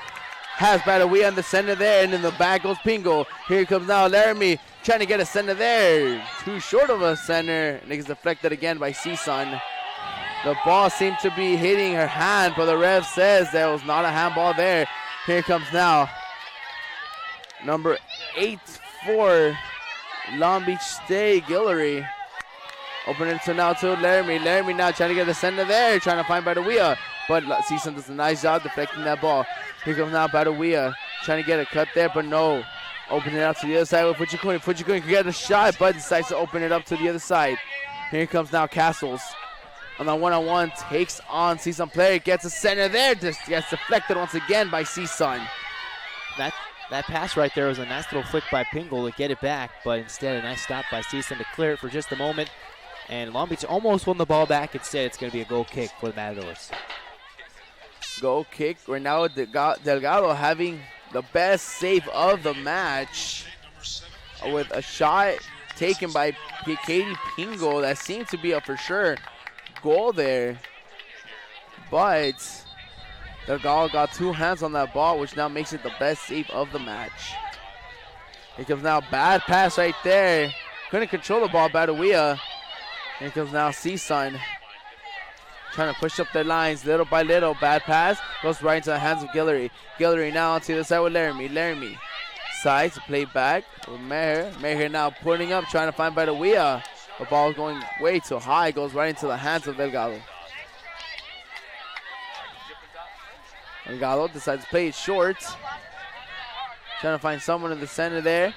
Has Badawia in the center there, and in the back goes Pingo. Here comes now Laramie trying to get a center there. Too short of a center, and it gets deflected again by CSUN. The ball seemed to be hitting her hand, but the ref says there was not a handball there. Here comes now number 8 for Long Beach State, Guillory. Open it to now to Laramie. Laramie now trying to get the center there, trying to find Badawia. But CSUN does a nice job deflecting that ball. Here comes now Badawia, trying to get a cut there, but no. Open it out to the other side with Fujikuni. Fujikuni can get a shot, but decides to open it up to the other side. Here comes now Castles. On the one-on-one, takes on CSUN player, gets a center there, just gets deflected once again by CSUN. That pass right there was a nice little flick by Pingle to get it back, but instead a nice stop by CSUN to clear it for just a moment. And Long Beach almost won the ball back. Instead, it's going to be a goal kick for the Matadors. Goal kick. Reynaldo Delgado having the best save of the match with a shot taken by Katie Pingle that seemed to be a for sure goal there. But Delgado got 2 hands on that ball, which now makes it the best save of the match. Here comes now bad pass right there. Couldn't control the ball, Badawia. Here comes now CSUN. Trying to push up their lines little by little. Bad pass. Goes right into the hands of Guillory. Guillory now onto the side with Laramie. Laramie. Side to play back with Maher. Maher now putting up, trying to find Badawia. The ball going way too high. Goes right into the hands of Delgado. Delgado decides to play it short. Trying to find someone in the center there.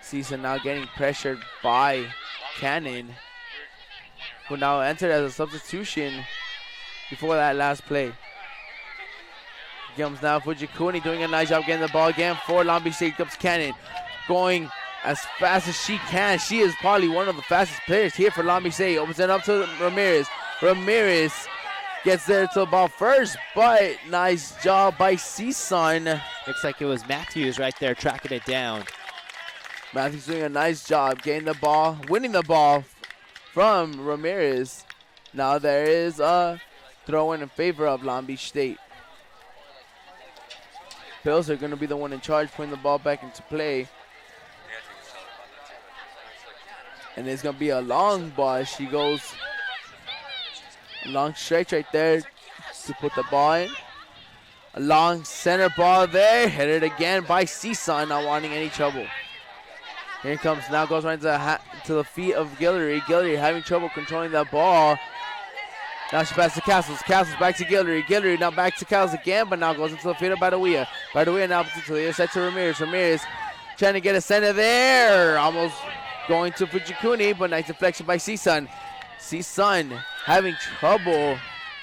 CSUN now getting pressured by Cannon, who now entered as a substitution before that last play. Comes now Fujikuni doing a nice job getting the ball again for Long Beach State. Comes Cannon going as fast as she can. She is probably one of the fastest players here for Long Beach State. Opens it up to Ramirez. Ramirez gets there to the ball first, but nice job by CSUN. Looks like it was Matthews right there tracking it down. Matthews doing a nice job getting the ball, winning the ball from Ramirez. Now there is a throw-in favor of Long Beach State. Bills are going to be the one in charge, putting the ball back into play. And it's going to be a long ball. She goes long stretch right there to put the ball in. A long center ball there, headed again by CSUN, not wanting any trouble. Here it comes, now goes right to the feet of Guillory. Guillory having trouble controlling that ball. Now she passes to Castles. Castles back to Guillory. Guillory now back to Castles again, but now goes into the feet of Badawia. Badawia now to the other side to Ramirez. Ramirez trying to get a center there. Almost going to Fujikuni, but nice deflection by CSUN. CSUN having trouble.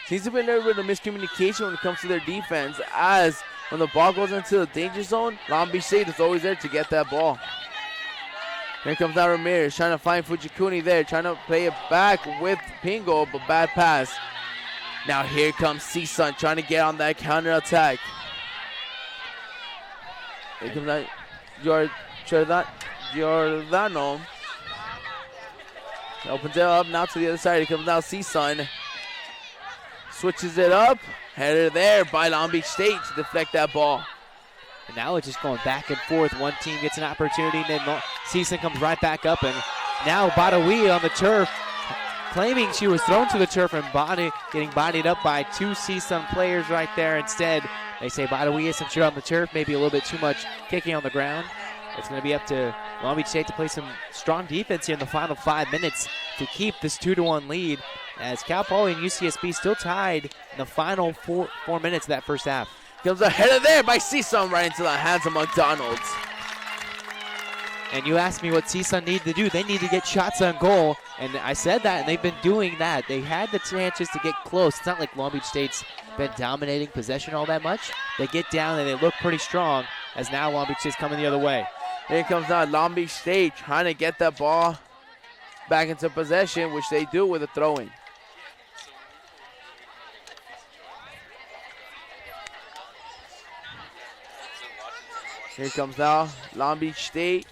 Seems to be a little bit of miscommunication when it comes to their defense, as when the ball goes into the danger zone, Long Beach State is always there to get that ball. Here comes now Ramirez trying to find Fujikuni there, trying to play it back with Pingo, but bad pass. Now here comes CSUN trying to get on that counter attack. Here comes that Giordano. Opens it up now to the other side. Here comes now CSUN. Switches it up. Header there by Long Beach State to deflect that ball. And now it's just going back and forth. One team gets an opportunity, and then CSUN comes right back up. And now Badawia on the turf, claiming she was thrown to the turf and getting bodied up by 2 CSUN players right there. Instead, they say Badawia, since you're on the turf, maybe a little bit too much kicking on the ground. It's going to be up to Long Beach State to play some strong defense here in the final 5 minutes to keep this 2-1 lead, as Cal Poly and UCSB still tied in the final four minutes of that first half. Comes a header there by CSUN right into the hands of McDonald's. And you asked me what CSUN need to do. They need to get shots on goal, and I said that, and they've been doing that. They had the chances to get close. It's not like Long Beach State's been dominating possession all that much. They get down and they look pretty strong, as now Long Beach State's coming the other way. Here comes now Long Beach State trying to get that ball back into possession, which they do with a throw-in. Here comes now Long Beach State.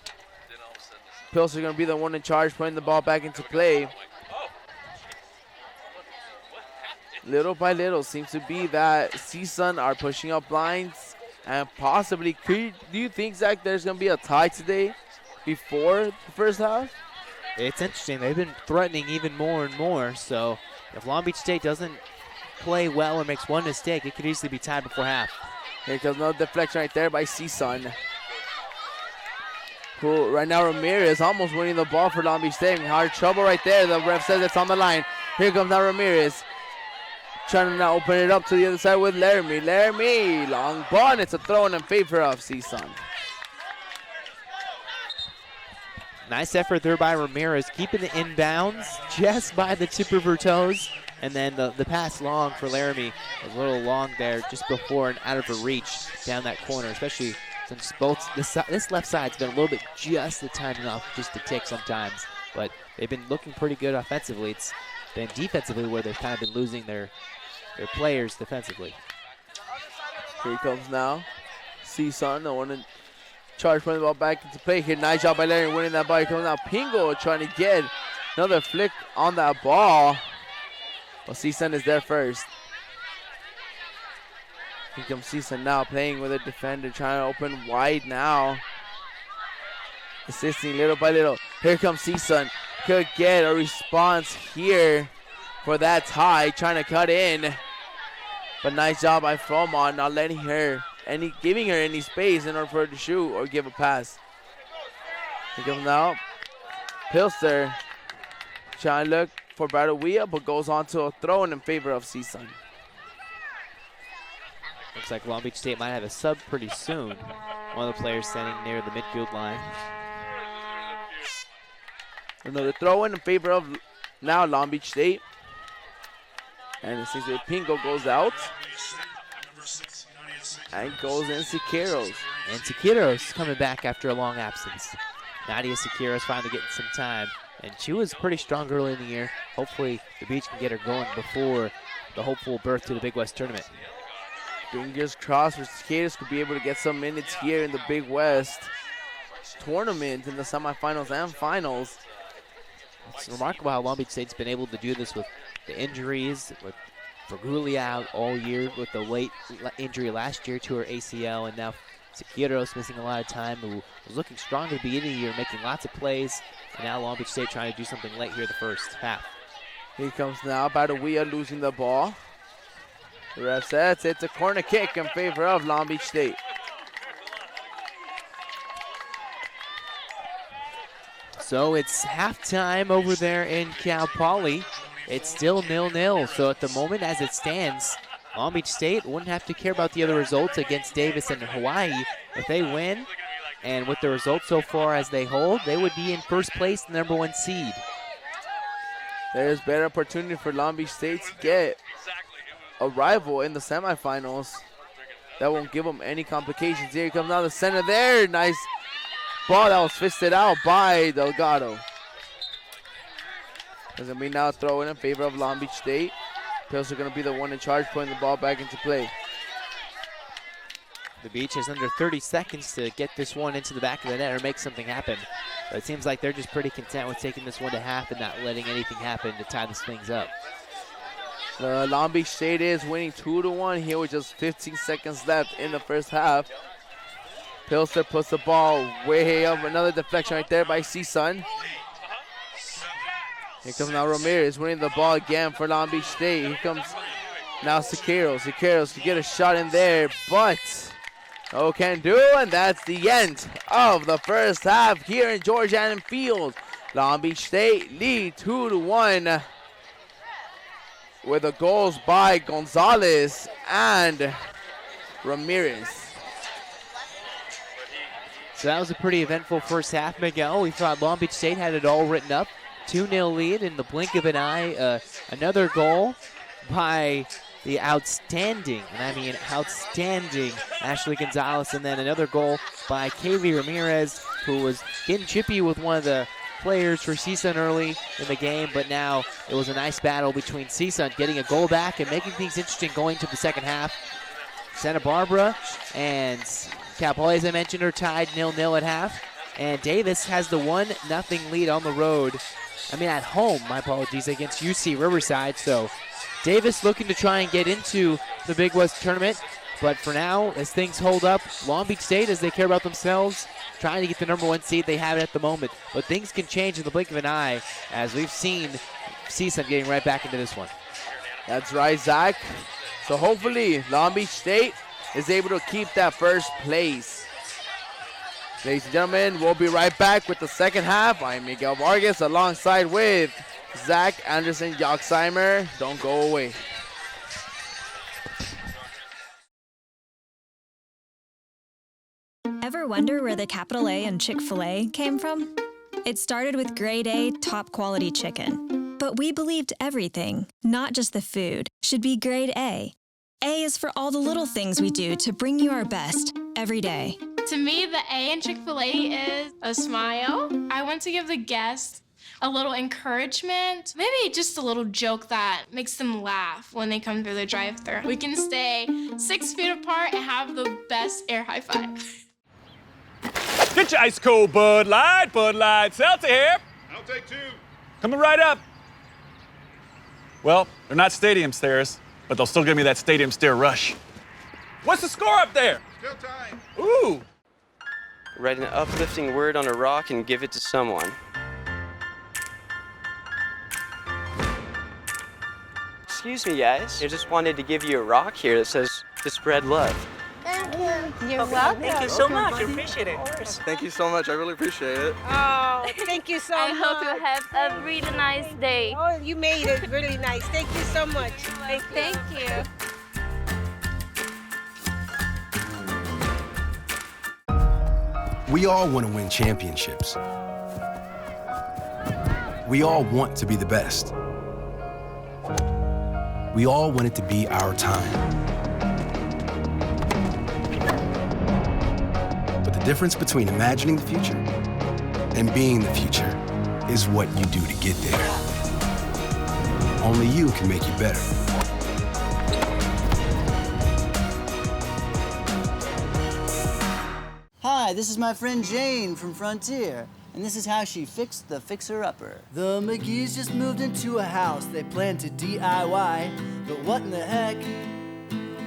Pills are going to be the one in charge, putting the ball back into play. Little by little, seems to be that CSUN are pushing up lines, and possibly, do you think, Zach, there's going to be a tie today before the first half? It's interesting. They've been threatening even more and more, so if Long Beach State doesn't play well or makes one mistake, it could easily be tied before half. Here comes another deflection right there by CSUN. Who right now Ramirez almost winning the ball for Long Beach State. Hard trouble right there. The ref says it's on the line. Here comes now Ramirez. Trying to now open it up to the other side with Laramie. Laramie, long ball, and it's a throw in favor of CSUN. Nice effort there by Ramirez, keeping the inbounds just by the tip of her toes. And then the pass long for Laramie, a little long there just before and out of her reach down that corner, especially since this left side's been a little bit just the time enough just to tick sometimes. But they've been looking pretty good offensively. It's been defensively where they've kind of been losing their players defensively. Here comes now CSUN, the one in charge, putting the ball back into play here. Nice job by Larry winning that ball. Here comes now Pingo trying to get another flick on that ball. But CSUN is there first. Here comes CSUN now playing with a defender, trying to open wide now. Assisting little by little. Here comes CSUN. Could get a response here for that tie, trying to cut in. But nice job by Fromont, not letting her giving her any space in order for her to shoot or give a pass. Here comes now Pilster, trying to look for Bradawea, but goes on to a throw in favor of CSUN. Looks like Long Beach State might have a sub pretty soon. One of the players standing near the midfield line. Another throw in favor of now Long Beach State. And it seems that Pingo goes out. And goes in Siqueiros. And Siqueiros coming back after a long absence. Nadia Siqueiros finally getting some time. And she was pretty strong early in the year. Hopefully the Beach can get her going before the hopeful berth to the Big West tournament. Fingers crossed for Siqueiros could be able to get some minutes here in the Big West tournament in the semifinals and finals. It's remarkable how Long Beach State's been able to do this with the injuries, with Verguglia out all year with the late injury last year to her ACL, and now Siqueiros missing a lot of time, who was looking strong at the beginning of the year, making lots of plays, and now Long Beach State trying to do something late here the first half. Here comes now Badawiya losing the ball. The ref says it's a corner kick in favor of Long Beach State. So it's halftime over there in Cal Poly. It's still 0-0. So at the moment as it stands, Long Beach State wouldn't have to care about the other results against Davis and Hawaii. If they win, and with the results so far as they hold, they would be in first place, the #1 seed. There's better opportunity for Long Beach State to get a rival in the semifinals. That won't give them any complications. Here comes now the center there. Nice ball that was fisted out by Delgado. There's going to be now throwing in favor of Long Beach State. Pills are going to be the one in charge, putting the ball back into play. The Beach has under 30 seconds to get this one into the back of the net or make something happen. But it seems like they're just pretty content with taking this one to half and not letting anything happen to tie these things up. Long Beach State is winning 2-1 here with just 15 seconds left in the first half. Pilster puts the ball way up. Another deflection right there by CSUN. Here comes now Ramirez winning the ball again for Long Beach State. Here comes now Siqueiros. Siqueiros can get a shot in there, but no can do, and that's the end of the first half here in George Allen Field. Long Beach State lead 2-1 with the goals by Gonzalez and Ramirez. So that was a pretty eventful first half, Miguel. We thought Long Beach State had it all written up. 2-0 lead in the blink of an eye. Another goal by the outstanding, and I mean outstanding, Ashley Gonzalez. And then another goal by Kaylee Ramirez, who was getting chippy with one of the players for CSUN early in the game, but now it was a nice battle between CSUN getting a goal back and making things interesting going to the second half. Santa Barbara and Cal Poly, as I mentioned, are tied 0-0 at half. And Davis has the 1-0 lead on the road. At home, my apologies, against UC Riverside. So Davis looking to try and get into the Big West tournament. But for now, as things hold up, Long Beach State, as they care about themselves, trying to get the number 1 seed, they have it at the moment. But things can change in the blink of an eye, as we've seen CSUN getting right back into this one. That's right, Zach. So hopefully Long Beach State is able to keep that first place. Ladies and gentlemen, we'll be right back with the second half. I'm Miguel Vargas alongside with Zach Anderson Yoxheimer. Don't go away. Ever wonder where the capital A in Chick-fil-A came from? It started with grade A, top quality chicken. But we believed everything, not just the food, should be grade A. A is for all the little things we do to bring you our best every day. To me, the A in Chick-fil-A is a smile. I want to give the guests a little encouragement, maybe just a little joke that makes them laugh when they come through the drive-thru. We can stay 6 feet apart and have the best air high five. Get your ice cold Bud Light, Seltzer here. I'll take 2. Coming right up. Well, they're not stadium stairs, but they'll still give me that stadium stair rush. What's the score up there? Still time. Ooh. Write an uplifting word on a rock and give it to someone. Excuse me, guys. I just wanted to give you a rock here that says to spread love. Thank you. You're welcome. Thank you so much. I appreciate it. Thank you so much. I really appreciate it. Oh, thank you so much. I hope you have a really nice day. Oh, you made it really nice. Thank you so much. Thank you. We all want to win championships. We all want to be the best. We all want it to be our time. But the difference between imagining the future and being the future is what you do to get there. Only you can make it better. Hi, this is my friend Jane from Frontier, and this is how she fixed the fixer-upper. The McGee's just moved into a house they plan to DIY, but what in the heck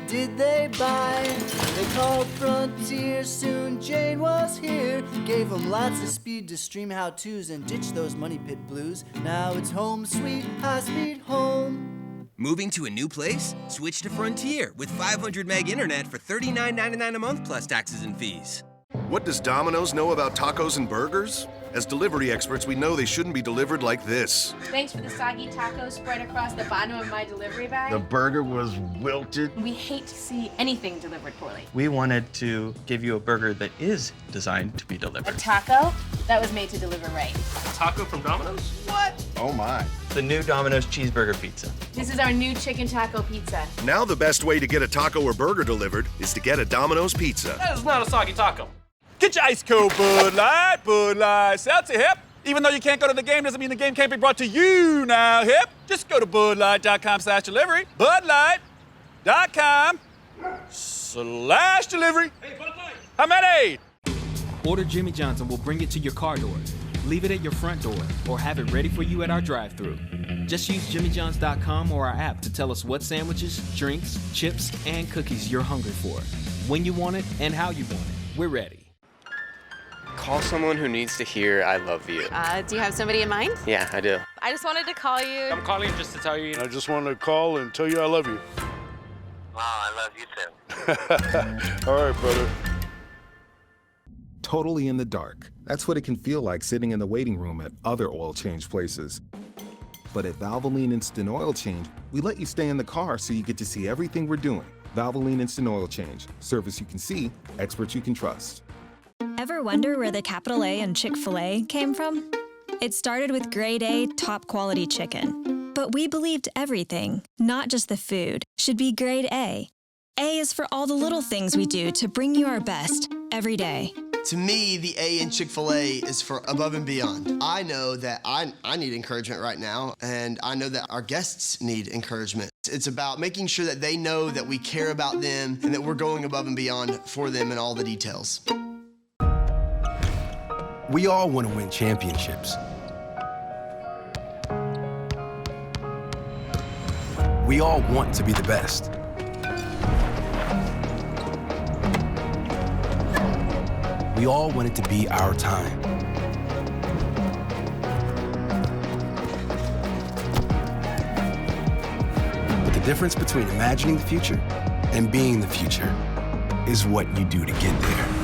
did they buy? They called Frontier, soon Jane was here, gave them lots of speed to stream how-tos and ditch those money pit blues. Now it's home sweet, high-speed home. Moving to a new place? Switch to Frontier with 500 meg internet for $39.99 a month plus taxes and fees. What does Domino's know about tacos and burgers? As delivery experts, we know they shouldn't be delivered like this. Thanks for the soggy taco spread across the bottom of my delivery bag. The burger was wilted. We hate to see anything delivered poorly. We wanted to give you a burger that is designed to be delivered. A taco that was made to deliver right. A taco from Domino's? What? Oh my. The new Domino's cheeseburger pizza. This is our new chicken taco pizza. Now the best way to get a taco or burger delivered is to get a Domino's pizza. That is not a soggy taco. Get your ice cold Bud Light, Seltzer, hip. Even though you can't go to the game doesn't mean the game can't be brought to you now, hip. Just go to budlight.com/delivery, budlight.com/delivery. Hey, Bud Light. How many? Order Jimmy John's and we'll bring it to your car door. Leave it at your front door or have it ready for you at our drive-thru. Just use jimmyjohns.com or our app to tell us what sandwiches, drinks, chips, and cookies you're hungry for. When you want it and how you want it. We're ready. Call someone who needs to hear I love you. Do you have somebody in mind? Yeah, I do. I just wanted to call you. I'm calling just to tell you. I just wanted to call and tell you I love you. Wow, I love you too. All right, brother. Totally in the dark. That's what it can feel like sitting in the waiting room at other oil change places. But at Valvoline Instant Oil Change, we let you stay in the car so you get to see everything we're doing. Valvoline Instant Oil Change. Service you can see, experts you can trust. Ever wonder where the capital A in Chick-fil-A came from? It started with grade A, top quality chicken. But we believed everything, not just the food, should be grade A. A is for all the little things we do to bring you our best every day. To me, the A in Chick-fil-A is for above and beyond. I know that I need encouragement right now, and I know that our guests need encouragement. It's about making sure that they know that we care about them and that we're going above and beyond for them in all the details. We all want to win championships. We all want to be the best. We all want it to be our time. But the difference between imagining the future and being the future is what you do to get there.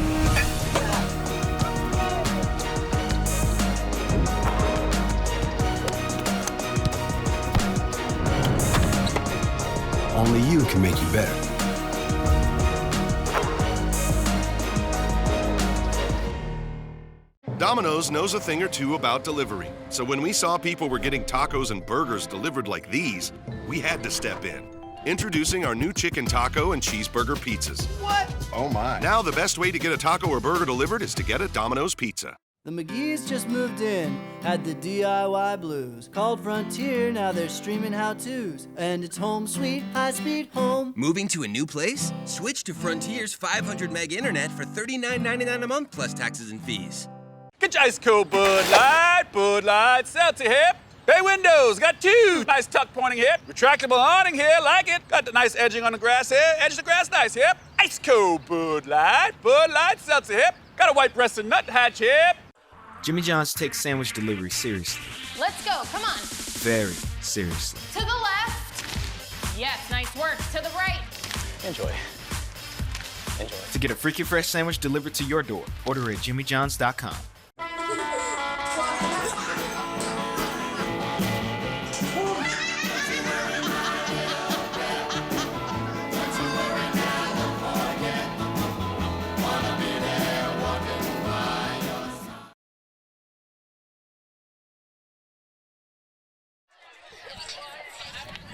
Only you can make you better. Domino's knows a thing or two about delivery. So when we saw people were getting tacos and burgers delivered like these, we had to step in. Introducing our new chicken taco and cheeseburger pizzas. What? Oh my. Now the best way to get a taco or burger delivered is to get a Domino's pizza. The McGee's just moved in, had the DIY blues. Called Frontier, now they're streaming how-tos. And it's home sweet, high-speed home. Moving to a new place? Switch to Frontier's 500 meg internet for $39.99 a month plus taxes and fees. Get your ice cold Bud Light, Seltzer hip. Bay windows, got two. Nice tuck pointing hip. Retractable awning here, like it. Got the nice edging on the grass here. Edge of the grass, nice hip. Ice cold Bud Light, Seltzer hip. Got a white breasted nut hatch hip. Jimmy John's takes sandwich delivery seriously. Let's go, come on. Very seriously. To the left. Yes, nice work. To the right. Enjoy. Enjoy. To get a freaky fresh sandwich delivered to your door, order at jimmyjohns.com.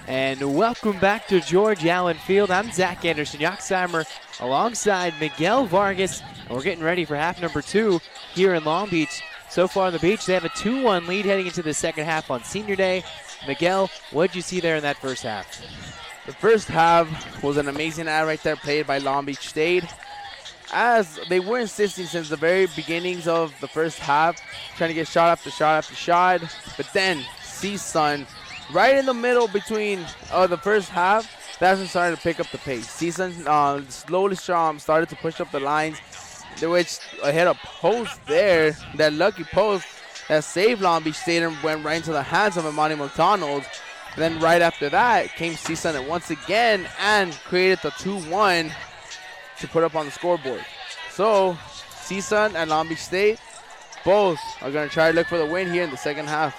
And welcome back to George Allen Field. I'm Zach Anderson Yoxheimer alongside Miguel Vargas. And we're getting ready for half number 2 here in Long Beach. So far on the beach, they have a 2-1 lead heading into the second half on Senior Day. Miguel, what did you see there in that first half? The first half was an amazing ad right there played by Long Beach State. As they were insisting since the very beginnings of the first half, trying to get shot after shot after shot. But then CSUN, right in the middle between the first half, that's when started to pick up the pace. CSUN slowly started to push up the lines, which hit a post there, that lucky post that saved Long Beach State and went right into the hands of Imani McDonald. Then right after that came CSUN once again and created the 2-1 to put up on the scoreboard. So CSUN and Long Beach State both are going to try to look for the win here in the second half.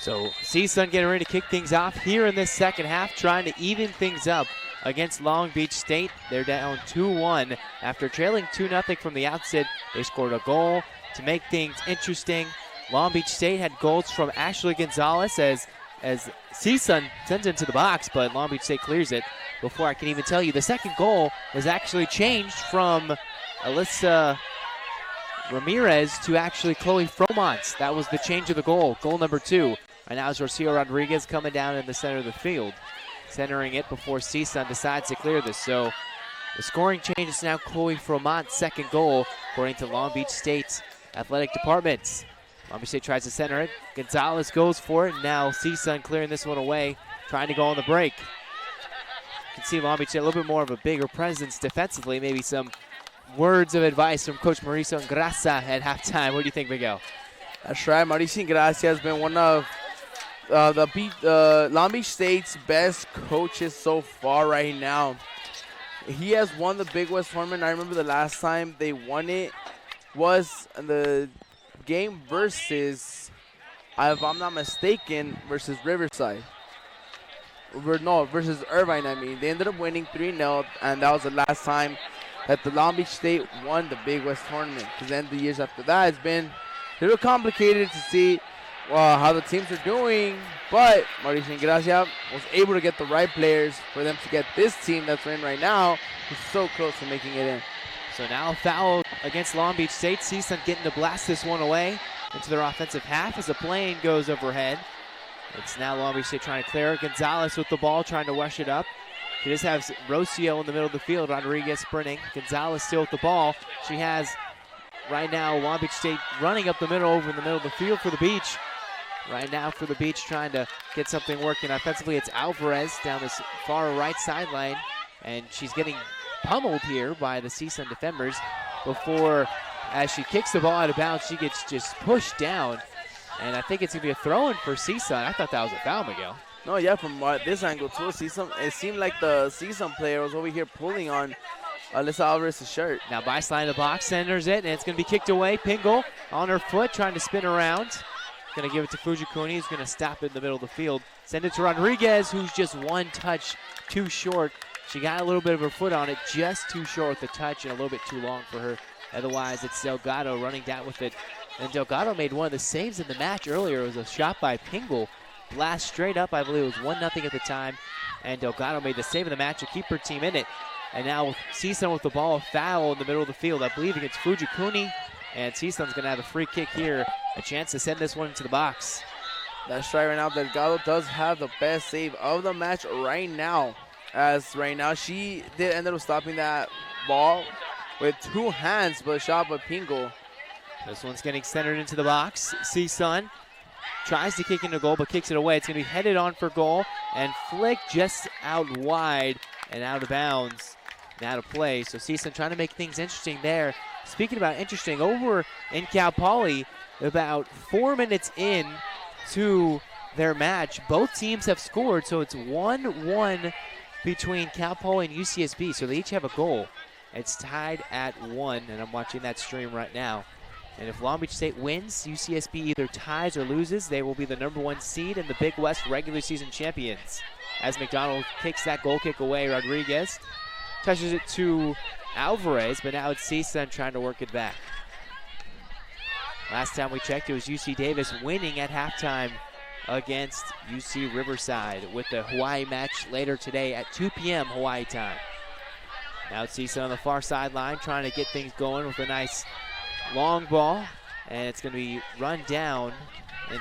So CSUN getting ready to kick things off here in this second half, trying to even things up against Long Beach State. They're down 2-1 after trailing 2-0 from the outset. They scored a goal to make things interesting. Long Beach State had goals from Ashley Gonzalez as CSUN sends it into the box, but Long Beach State clears it before I can even tell you. The second goal was actually changed from Alyssa Ramirez to actually Chloe Fromont. That was the change of the goal number 2. And now it's Rocio Rodriguez coming down in the center of the field, centering it before CSUN decides to clear this. So the scoring change is now Chloe Fromont's second goal, according to Long Beach State's athletic department. Long Beach State tries to center it. Gonzalez goes for it. Now CSUN clearing this one away, trying to go on the break. You can see Long Beach State a little bit more of a bigger presence defensively. Maybe some words of advice from Coach Mauricio Ingrassa at halftime. What do you think, Miguel? That's right. Mauricio Ingrassa has been one of Long Beach State's best coaches so far right now. He has won the Big West tournament. I remember the last time they won it was the game versus, if I'm not mistaken, versus Riverside. No, versus Irvine, I mean. They ended up winning 3-0, and that was the last time that the Long Beach State won the Big West tournament. Because then the years after that, it's been a little complicated to see how the teams are doing, but Mauricio Ingracia was able to get the right players for them to get this team that's in right now, who's so close to making it in. So now a foul against Long Beach State. CSUN getting to blast this one away into their offensive half as a plane goes overhead. It's now Long Beach State trying to clear. Gonzalez with the ball, trying to rush it up. She just has Rocio in the middle of the field. Rodriguez sprinting. Gonzalez still with the ball. She has right now Long Beach State running up the middle over in the middle of the field for the Beach. Right now for the Beach trying to get something working offensively. It's Alvarez down this far right sideline, and she's getting pummeled here by the CSUN defenders before, as she kicks the ball out of bounds, she gets just pushed down. And I think it's going to be a throw-in for CSUN. I thought that was a foul, Miguel. No, yeah, from this angle too, it seemed like the CSUN player was over here pulling on Alyssa Alvarez's shirt. Now Beisline in the box, centers it, and it's going to be kicked away. Pingle on her foot, trying to spin around. Going to give it to Fujikuni, who's going to stop it in the middle of the field. Send it to Rodriguez, who's just one touch too short. She got a little bit of her foot on it, just too short with the touch and a little bit too long for her. Otherwise, it's Delgado running down with it. And Delgado made one of the saves in the match earlier. It was a shot by Pingle. Blast straight up, I believe it was 1-0 at the time. And Delgado made the save of the match to keep her team in it. And now CSUN with the ball, a foul in the middle of the field, I believe against Fujikuni. And CSUN's going to have a free kick here, a chance to send this one into the box. That's right, right now Delgado does have the best save of the match right now. As right now she did end up stopping that ball with two hands, but shot by Pingle. This one's getting centered into the box. CSUN tries to kick into goal, but kicks it away. It's going to be headed on for goal and flicked just out wide and out of bounds and out of play. So CSUN trying to make things interesting there. Speaking about interesting, over in Cal Poly, about 4 minutes in to their match, both teams have scored, so it's 1-1 between Cal Poly and UCSB. So they each have a goal. It's tied at 1, and I'm watching that stream right now. And if Long Beach State wins, UCSB either ties or loses. They will be the #1 seed and the Big West regular season champions. As McDonald kicks that goal kick away, Rodriguez touches it to Alvarez, but now it's CSUN trying to work it back. Last time we checked, it was UC Davis winning at halftime against UC Riverside, with the Hawaii match later today at 2 p.m. Hawaii time. Now it's CSUN on the far sideline trying to get things going with a nice long ball, and it's going to be run down and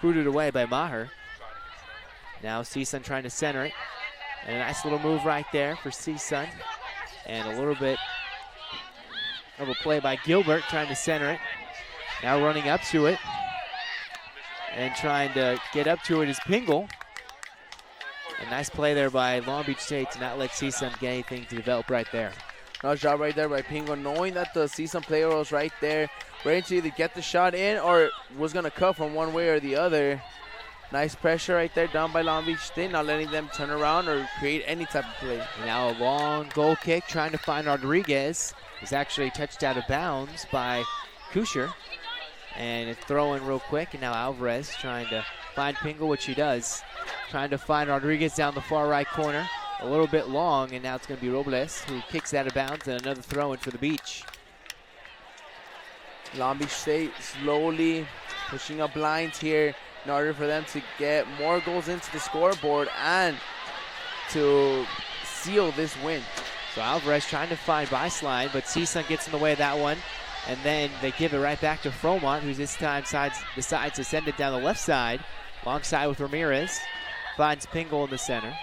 booted away by Maher. Now CSUN trying to center it, and a nice little move right there for CSUN, and a little bit of a play by Gilbert trying to center it. Now running up to it and trying to get up to it is Pingle. A nice play there by Long Beach State to not let CSUN get anything to develop right there. Nice job right there by Pingle, knowing that the CSUN player was right there, ready to either get the shot in or was going to cut from one way or the other. Nice pressure right there down by Long Beach State, not letting them turn around or create any type of play. And now a long goal kick trying to find Rodriguez. Is actually touched out of bounds by Kusher. And it's throw-in real quick, and now Alvarez trying to find Pingle, which he does. Trying to find Rodriguez down the far right corner. A little bit long, and now it's going to be Robles who kicks out of bounds, and another throw-in for the Beach. Long Beach State slowly pushing up lines here in order for them to get more goals into the scoreboard and to seal this win. So Alvarez trying to find Beisline, but CSUN gets in the way of that one. And then they give it right back to Fromont, who this time decides to send it down the left side, alongside with Ramirez. Finds Pingle in the center.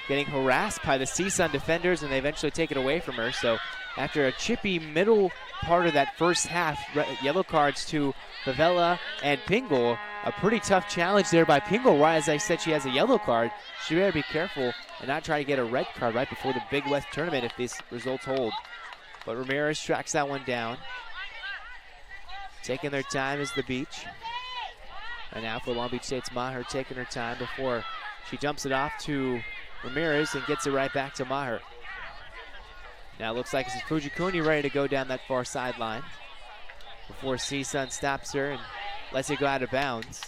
Getting harassed by the CSUN defenders, and they eventually take it away from her. So after a chippy middle part of that first half, yellow cards to Favela and Pingle. A pretty tough challenge there by Pingle. Right as I said, she has a yellow card. She better be careful and not try to get a red card right before the Big West tournament if these results hold. But Ramirez tracks that one down. Taking their time is the Beach. And now for Long Beach State's Maher taking her time before she jumps it off to Ramirez and gets it right back to Maher. Now it looks like it's Fujikuni ready to go down that far sideline before CSUN stops her and lets it go out of bounds.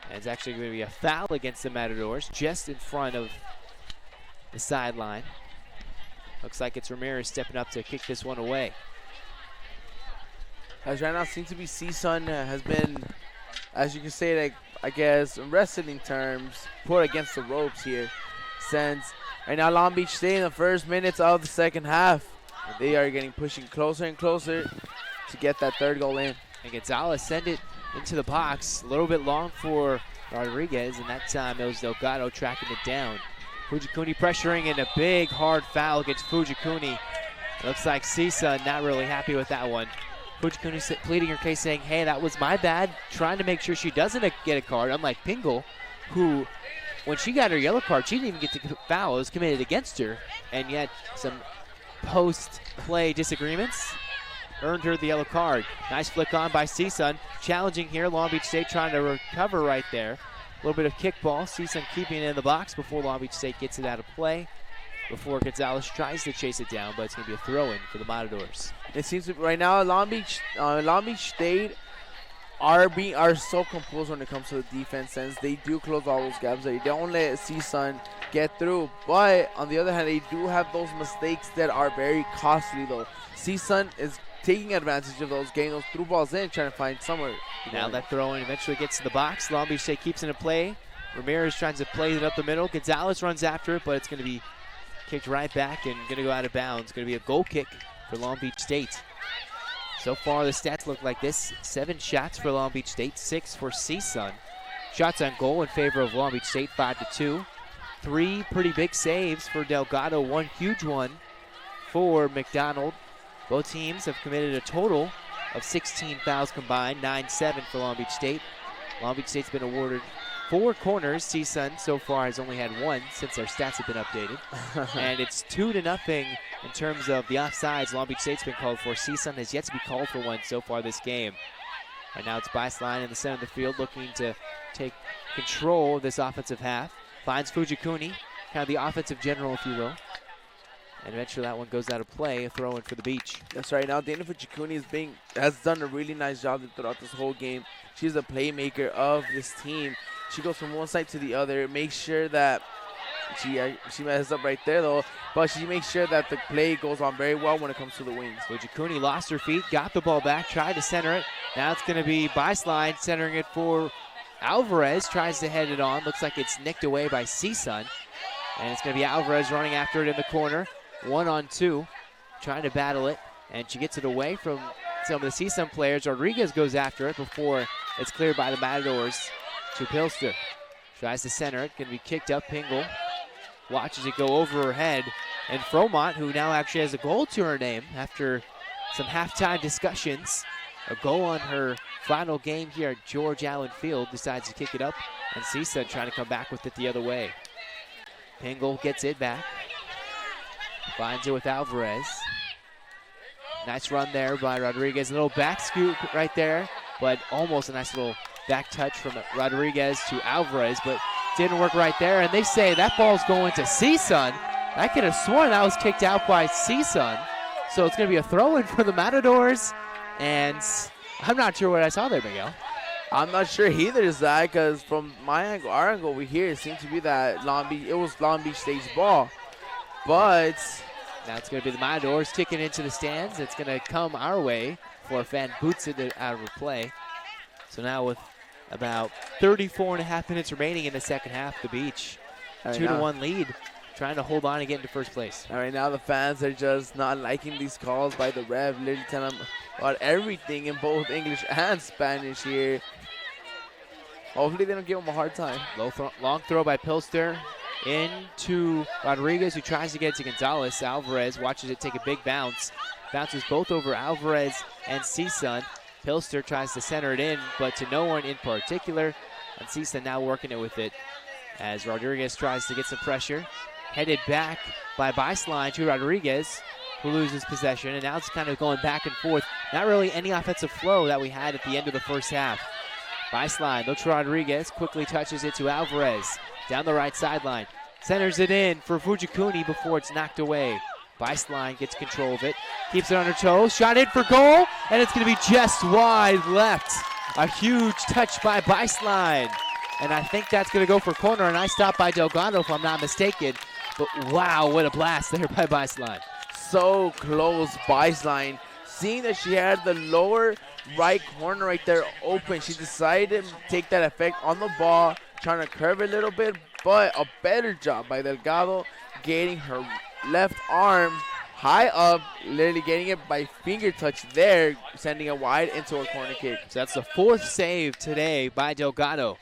And it's actually going to be a foul against the Matadors just in front of the sideline. Looks like it's Ramirez stepping up to kick this one away. As right now seems to be CSUN has been, as you can say, like, I guess in wrestling terms, put against the ropes here. Since right now Long Beach State in the first minutes of the second half, they are pushing closer and closer to get that third goal in. And Gonzalez send it into the box. A little bit long for Rodriguez, and that time it was Delgado tracking it down. Fujikuni pressuring and a big hard foul against Fujikuni. Looks like CSUN not really happy with that one. Fujikuni pleading her case saying, hey, that was my bad, trying to make sure she doesn't get a card, unlike Pingle, who, when she got her yellow card, she didn't even get to foul. It was committed against her, and yet some post-play disagreements earned her the yellow card. Nice flick on by CSUN. Challenging here. Long Beach State trying to recover right there. A little bit of kickball. CSUN keeping it in the box before Long Beach State gets it out of play. Before Gonzalez tries to chase it down, but it's going to be a throw-in for the Matadors. It seems to be right now Long Beach State are so composed when it comes to the defense, since they do close all those gaps. They don't let CSUN get through. But on the other hand, they do have those mistakes that are very costly though. CSUN is taking advantage of those, getting those through balls in, trying to find somewhere. Now that throw-in eventually gets in the box. Long Beach State keeps it in play. Ramirez tries to play it up the middle. Gonzalez runs after it, but it's going to be kicked right back and going to go out of bounds. Going to be a goal kick for Long Beach State. So far, the stats look like this. 7 shots for Long Beach State, 6 for CSUN. Shots on goal in favor of Long Beach State, 5-2. 3 pretty big saves for Delgado, 1 huge one for McDonald. Both teams have committed a total of 16 fouls combined, 9-7 for Long Beach State. Long Beach State's been awarded 4 corners. CSUN so far has only had 1 since our stats have been updated. And it's 2-0 in terms of the offsides Long Beach State's been called for. CSUN has yet to be called for one so far this game. Right now it's Beislein in the center of the field looking to take control of this offensive half. Finds Fujikuni, kind of the offensive general, if you will. And eventually that one goes out of play, a throw-in for the Beach. That's right. Now Dana Fujikuni has done a really nice job throughout this whole game. She's a playmaker of this team. She goes from one side to the other, makes sure that she messes up right there though, but she makes sure that the play goes on very well when it comes to the wings. Fujikuni lost her feet, got the ball back, tried to center it. Now it's going to be Beislein centering it for Alvarez, tries to head it on. Looks like it's nicked away by CSUN. And it's going to be Alvarez running after it in the corner. 1-on-2, trying to battle it, and she gets it away from some of the CSUN players. Rodriguez goes after it before it's cleared by the Matadors to Pilster. Tries to center it, going to be kicked up. Pingle watches it go over her head, and Fromont, who now actually has a goal to her name after some halftime discussions, a goal on her final game here at George Allen Field, decides to kick it up, and CSUN trying to come back with it the other way. Pingle gets it back. Finds it with Alvarez. Nice run there by Rodriguez. A little back scoop right there, but almost a nice little back touch from Rodriguez to Alvarez, but didn't work right there. And they say that ball's going to CSUN. I could have sworn that was kicked out by CSUN. So it's going to be a throw-in for the Matadors. And I'm not sure what I saw there, Miguel. I'm not sure either, Zach, because from my angle, our angle over here, it seemed to be that it was Long Beach State's ball. But now it's going to be the Matadors ticking into the stands. It's going to come our way for a fan boots it out of play. So now with about 34.5 minutes remaining in the second half, the Beach, 2-1 lead, trying to hold on and get into first place. All right, now the fans are just not liking these calls by the ref, literally telling them about everything in both English and Spanish here. Hopefully they don't give them a hard time. Long throw by Pilster. Into Rodriguez, who tries to get it to Gonzalez. Alvarez watches it take a big bounce. Bounces both over Alvarez and CSUN. Pilster tries to center it in, but to no one in particular. And CSUN now working it with it as Rodriguez tries to get some pressure. Headed back by Beislein to Rodriguez, who loses possession. And now it's kind of going back and forth. Not really any offensive flow that we had at the end of the first half. Beislein looks for Rodriguez, quickly touches it to Alvarez. Down the right sideline. Centers it in for Fujikuni before it's knocked away. Beislein gets control of it. Keeps it on her toes. Shot in for goal. And it's going to be just wide left. A huge touch by Beislein. And I think that's going to go for corner. A nice stop by Delgado, if I'm not mistaken. But wow, what a blast there by Beislein. So close, Beislein. Seeing that she had the lower right corner right there open. She decided to take that effect on the ball, trying to curve it a little bit, but a better job by Delgado getting her left arm high up, literally getting it by finger touch there, sending it wide into a corner kick. So that's the 4th save today by Delgado.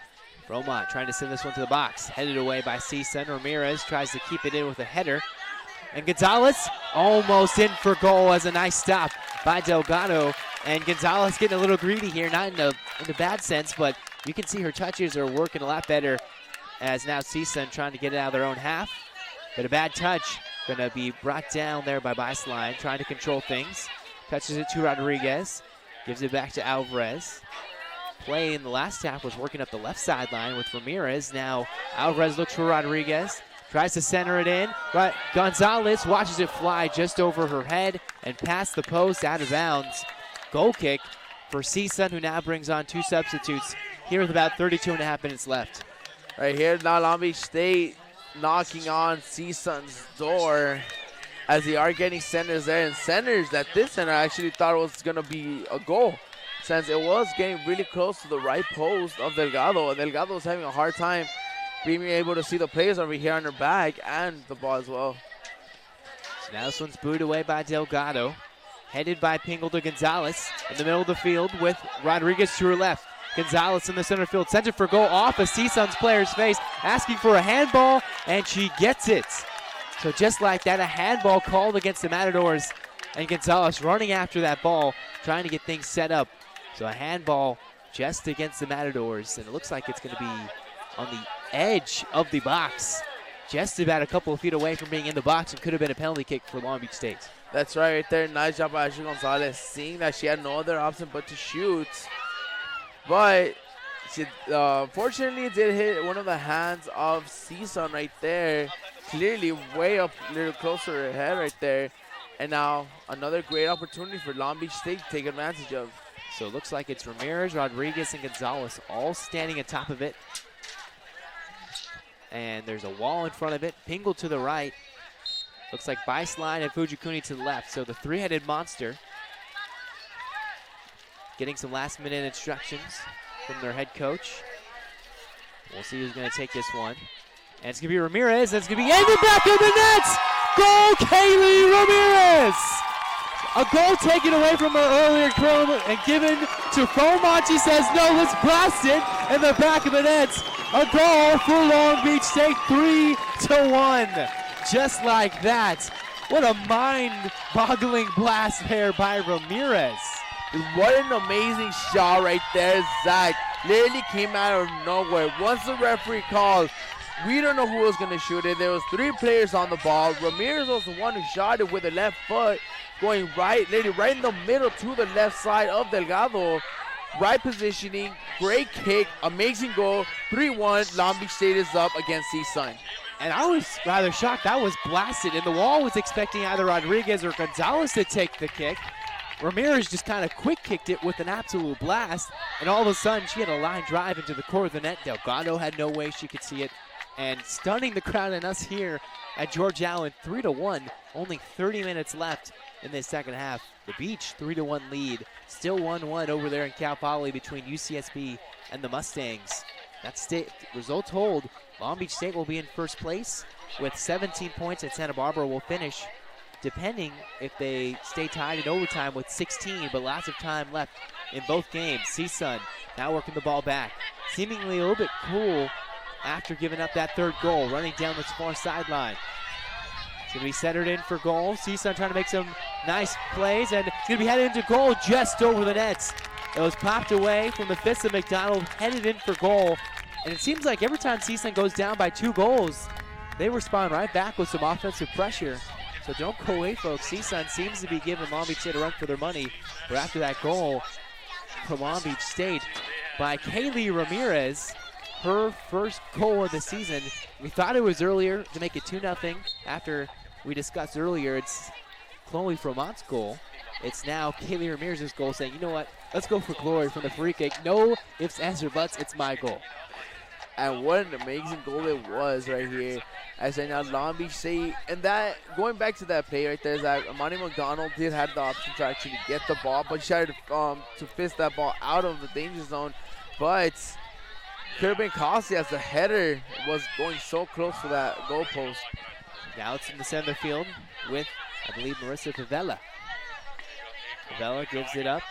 Romont trying to send this one to the box. Headed away by CSUN. Ramirez tries to keep it in with a header. And Gonzalez almost in for goal as a nice stop by Delgado. And Gonzalez getting a little greedy here, not in a bad sense, but you can see her touches are working a lot better as now CSUN trying to get it out of their own half. But a bad touch going to be brought down there by Beislein, trying to control things. Touches it to Rodriguez. Gives it back to Alvarez. Play in the last half was working up the left sideline with Ramirez. Now Alvarez looks for Rodriguez. Tries to center it in. Right, Gonzalez watches it fly just over her head and past the post out of bounds. Goal kick for CSUN, who now brings on 2 substitutes here with about 32.5 minutes left. Right here, now Long Beach State knocking on CSUN's door as they are getting centers there. And centers that this center actually thought was going to be a goal, since it was getting really close to the right post of Delgado. And Delgado was having a hard time being able to see the players over here on her back and the ball as well. So now this one's booed away by Delgado. Headed by Pingle to Gonzalez in the middle of the field with Rodriguez to her left. Gonzalez in the center field, sends it for goal off a CSUN's player's face, asking for a handball, and she gets it. So just like that, a handball called against the Matadors, and Gonzalez running after that ball, trying to get things set up. So a handball just against the Matadors, and it looks like it's going to be on the edge of the box, just about a couple of feet away from being in the box, and could have been a penalty kick for Long Beach State. That's right there. Nice job by Ashley Gonzalez, seeing that she had no other option but to shoot. But she, fortunately, it did hit one of the hands of CSUN right there. Clearly way up a little closer to her head right there. And now another great opportunity for Long Beach State to take advantage of. So it looks like it's Ramirez, Rodriguez, and Gonzalez all standing on top of it. And there's a wall in front of it. Pingle to the right. Looks like Beislein and Fujikuni to the left. So the three-headed monster getting some last-minute instructions from their head coach. We'll see who's going to take this one. And it's going to be Ramirez. That's going to be in the back of the net. Goal, Kaylee Ramirez. A goal taken away from her earlier and given to Fromont. She says, no, let's blast it in the back of the net. A goal for Long Beach State, 3-1. Just like that. What a mind-boggling blast there by Ramirez. What an amazing shot right there, Zach. Literally came out of nowhere. Once the referee called, we don't know who was going to shoot it. There was 3 players on the ball. Ramirez was the one who shot it with the left foot, going literally right in the middle to the left side of Delgado. Right positioning, great kick, amazing goal. 3-1, Long Beach State is up against CSUN. And I was rather shocked. That was blasted, and the wall was expecting either Rodriguez or Gonzalez to take the kick. Ramirez just kind of quick kicked it with an absolute blast, and all of a sudden she had a line drive into the core of the net. Delgado had no way she could see it, and stunning the crowd and us here at George Allen, 3-1. Only 30 minutes left in this second half. The Beach 3-1 lead, still 1-1 over there in Cal Poly between UCSB and the Mustangs. That result hold. Long Beach State will be in first place with 17 points, and Santa Barbara will finish, depending if they stay tied in overtime, with 16, but lots of time left in both games. CSUN now working the ball back, seemingly a little bit cool after giving up that third goal, running down the far sideline. It's going to be centered in for goal. CSUN trying to make some nice plays, and it's going to be headed into goal just over the nets. It was popped away from the fists of McDonald, headed in for goal. And it seems like every time CSUN goes down by 2 goals, they respond right back with some offensive pressure. So don't go away, folks. CSUN seems to be giving Long Beach State a run for their money. But after that goal from Long Beach State by Kaylee Ramirez, her first goal of the season. We thought it was earlier to make it 2-0. After we discussed earlier, it's Chloe Fromont's goal. It's now Kaylee Ramirez's goal, saying, you know what, let's go for glory from the free kick. No ifs, ands, or buts, it's my goal. And what an amazing goal it was right here. As right now, Long Beach State, and that, going back to that play right there, is that Amani McDonald did have the option to actually get the ball, but she tried to fist that ball out of the danger zone. But could have been costly as the header was going so close to that goalpost. Now it's in the center field with, I believe, Marissa Pavella. Pavella gives it up,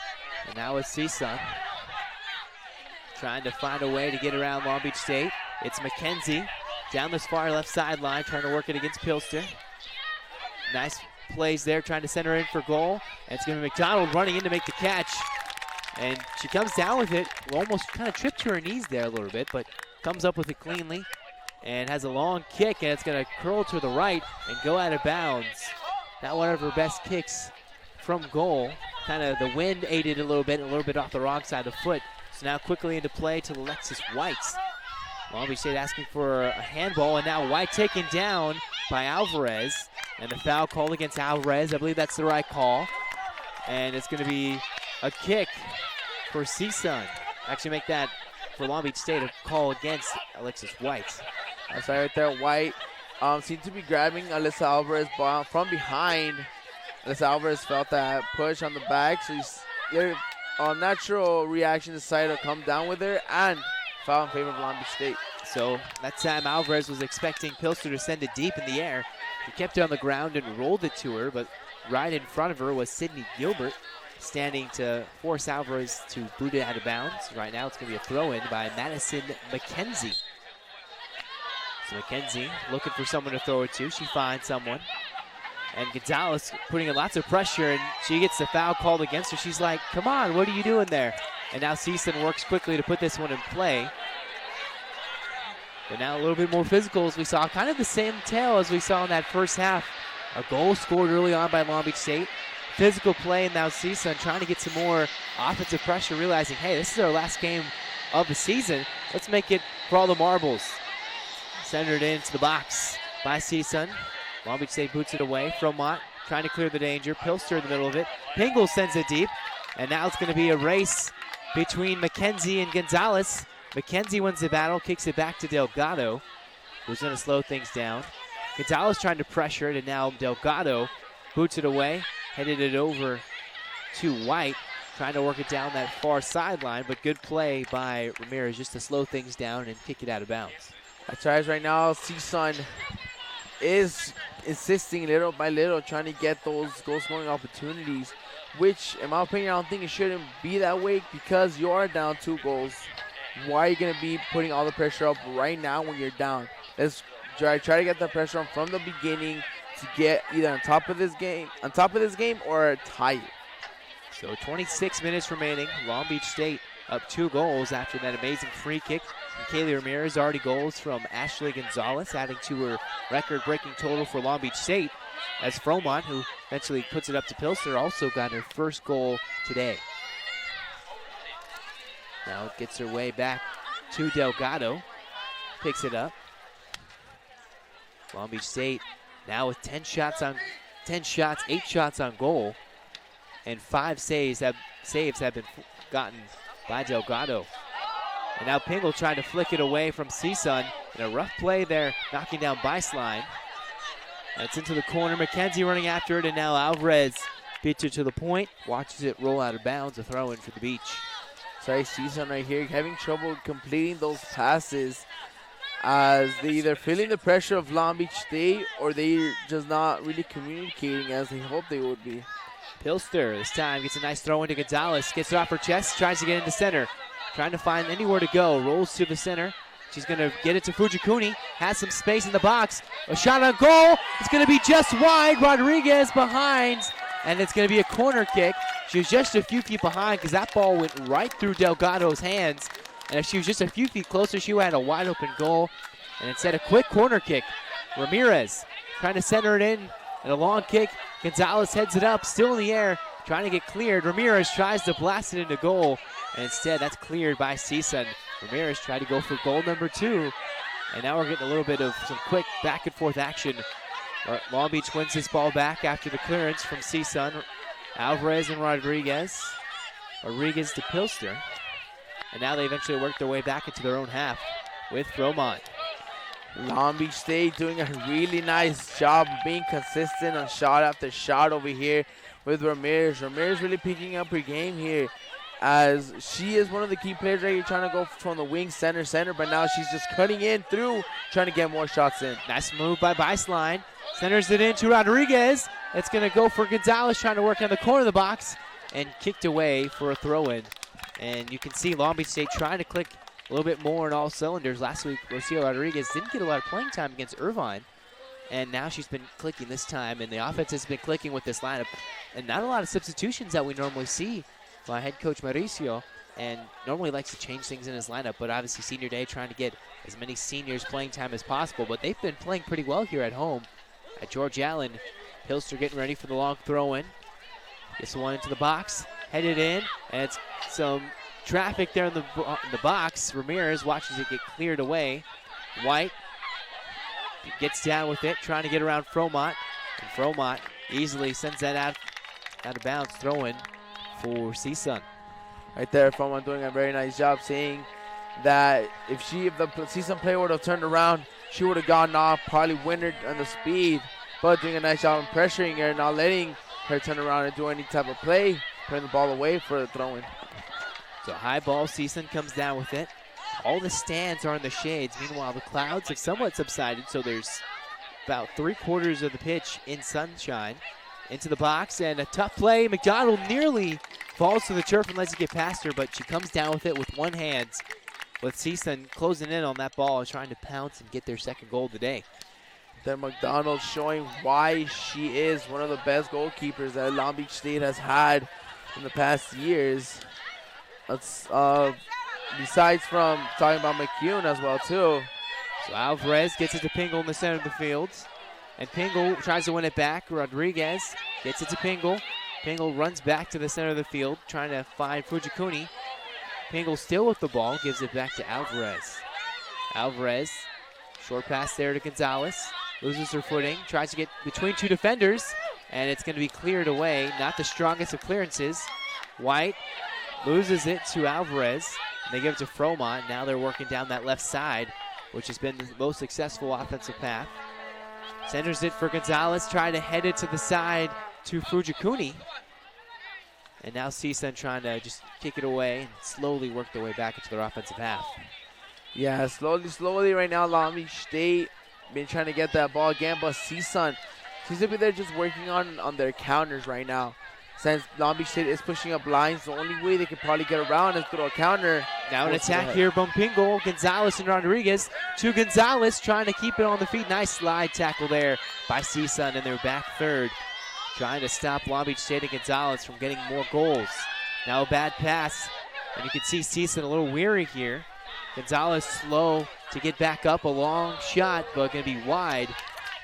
and now it's CSUN trying to find a way to get around Long Beach State. It's McKenzie down this far left sideline, trying to work it against Pilster. Nice plays there, trying to send her in for goal. And it's going to be McDonald running in to make the catch. And she comes down with it, almost kind of tripped to her knees there a little bit, but comes up with it cleanly and has a long kick, and it's going to curl to the right and go out of bounds. Not one of her best kicks from goal. Kind of the wind aided a little bit off the wrong side of the foot. So now quickly into play to Alexis White. Long Beach State asking for a handball, and now White taken down by Alvarez. And the foul called against Alvarez. I believe that's the right call. And it's going to be a kick for CSUN. Actually make that for Long Beach State a call against Alexis White. That's right there, White seemed to be grabbing Alyssa Alvarez from behind. Alyssa Alvarez felt that push on the back, so their natural reaction decided to come down with her and foul in favor of Long Beach State. So that time Alvarez was expecting Pilster to send it deep in the air. He kept it on the ground and rolled it to her, but right in front of her was Sydney Gilbert, standing to force Alvarez to boot it out of bounds. Right now it's going to be a throw-in by Madison McKenzie. So McKenzie looking for someone to throw it to. She finds someone. And Gonzalez putting in lots of pressure, and she gets the foul called against her. She's like, come on, what are you doing there? And now CSUN works quickly to put this one in play. But now a little bit more physical as we saw. Kind of the same tale as we saw in that first half. A goal scored early on by Long Beach State. Physical play, and now CSUN trying to get some more offensive pressure, realizing, hey, this is our last game of the season. Let's make it for all the marbles. Centered into the box by CSUN. Long Beach State boots it away. Fromont trying to clear the danger. Pilster in the middle of it. Pingle sends it deep. And now it's going to be a race between McKenzie and Gonzalez. McKenzie wins the battle, kicks it back to Delgado, who's going to slow things down. Gonzalez trying to pressure it, and now Delgado boots it away, headed it over to White, trying to work it down that far sideline, but good play by Ramirez just to slow things down and kick it out of bounds. That's right now, CSUN is insisting little by little, trying to get those goal-scoring opportunities, which, in my opinion, I don't think it shouldn't be that way because you are down 2 goals. Why are you going to be putting all the pressure up right now when you're down? Let's try to get the pressure on from the beginning to get either on top of this game or tie it. So 26 minutes remaining. Long Beach State up 2 goals after that amazing free kick. Kaylee Ramirez, already goals from Ashley Gonzalez, adding to her record-breaking total for Long Beach State, as Fromont, who eventually puts it up to Pilster, also got her first goal today. Now it gets her way back to Delgado, picks it up. Long Beach State now with 8 shots on goal, and 5 saves have been gotten by Delgado. And now Pingle trying to flick it away from CSUN. In a rough play there, knocking down Biceline. And it's into the corner. McKenzie running after it, and now Alvarez beats it to the point. Watches it roll out of bounds, a throw-in for the Beach. Sorry, CSUN right here having trouble completing those passes as they either feeling the pressure of Long Beach State or they're just not really communicating as they hope they would be. Pilster this time gets a nice throw into Gonzalez. Gets it off her chest, tries to get into center. Trying to find anywhere to go, rolls to the center. She's going to get it to Fujikuni, has some space in the box. A shot on goal, it's going to be just wide. Rodriguez behind, and it's going to be a corner kick. She was just a few feet behind because that ball went right through Delgado's hands. And if she was just a few feet closer, she would have had a wide open goal. And instead, a quick corner kick. Ramirez trying to center it in, and a long kick. Gonzalez heads it up, still in the air, trying to get cleared. Ramirez tries to blast it into goal. And instead, that's cleared by CSUN. Ramirez tried to go for goal number 2. And now we're getting a little bit of some quick back-and-forth action. Long Beach wins this ball back after the clearance from CSUN. Alvarez and Rodriguez. Rodriguez to Pilster. And now they eventually work their way back into their own half. with Fromont. Long Beach State doing a really nice job of being consistent on shot after shot over here with Ramirez. Ramirez really picking up her game here, as she is one of the key players right here, trying to go from the wing center, but now she's just cutting in through, trying to get more shots in. Nice move by Beislein. Centers it into Rodriguez. It's going to go for Gonzalez, trying to work on the corner of the box, and kicked away for a throw-in. And you can see Long Beach State trying to click a little bit more on all cylinders. Last week, Rocio Rodriguez didn't get a lot of playing time against Irvine, and now she's been clicking this time, and the offense has been clicking with this lineup. And not a lot of substitutions that we normally see by head coach Mauricio, and normally likes to change things in his lineup, but obviously senior day trying to get as many seniors playing time as possible. But they've been playing pretty well here at home at George Allen. Hilster getting ready for the long throw-in. Gets one into the box, headed in, and it's some traffic there in the box. Ramirez watches it get cleared away. White gets down with it, trying to get around Fromont, and Fromont easily sends that out of bounds. Throw-in for CSUN. Right there, Fromont doing a very nice job, seeing that if the CSUN player would have turned around, she would have gone off, probably win her on the speed, but doing a nice job of pressuring her, not letting her turn around and do any type of play, putting the ball away for the throw-in. So high ball, CSUN comes down with it. All the stands are in the shades. Meanwhile, the clouds have somewhat subsided, so there's about 3/4 of the pitch in sunshine. Into the box, and a tough play. McDonald nearly falls to the turf and lets it get past her, but she comes down with it with one hand, with CSUN closing in on that ball, trying to pounce and get their second goal of the day. Then McDonald showing why she is one of the best goalkeepers that Long Beach State has had in the past years. That's, besides from talking about McCune as well, too. So Alvarez gets it to Pingle in the center of the field. And Pingle tries to win it back. Rodriguez gets it to Pingle. Pingle runs back to the center of the field, trying to find Fujikuni. Pingle still with the ball, gives it back to Alvarez. Alvarez, short pass there to Gonzalez. Loses her footing, tries to get between two defenders, and it's going to be cleared away. Not the strongest of clearances. White loses it to Alvarez. And they give it to Fromont. Now they're working down that left side, which has been the most successful offensive path. Centers it for Gonzalez, trying to head it to the side to Fujikuni. And now CSUN trying to just kick it away and slowly work their way back into their offensive half. Yeah, slowly right now, Long Beach State been trying to get that ball again, but CSUN seems to be there just working on their counters right now. Since Long Beach State is pushing up lines, the only way they could probably get around is through a counter. Now an attack here from Pingle, Gonzalez and Rodriguez to Gonzalez, trying to keep it on the feet. Nice slide tackle there by CSUN in their back third, trying to stop Long Beach State and Gonzalez from getting more goals. Now a bad pass, and you can see CSUN a little weary here. Gonzalez slow to get back up, a long shot, but going to be wide.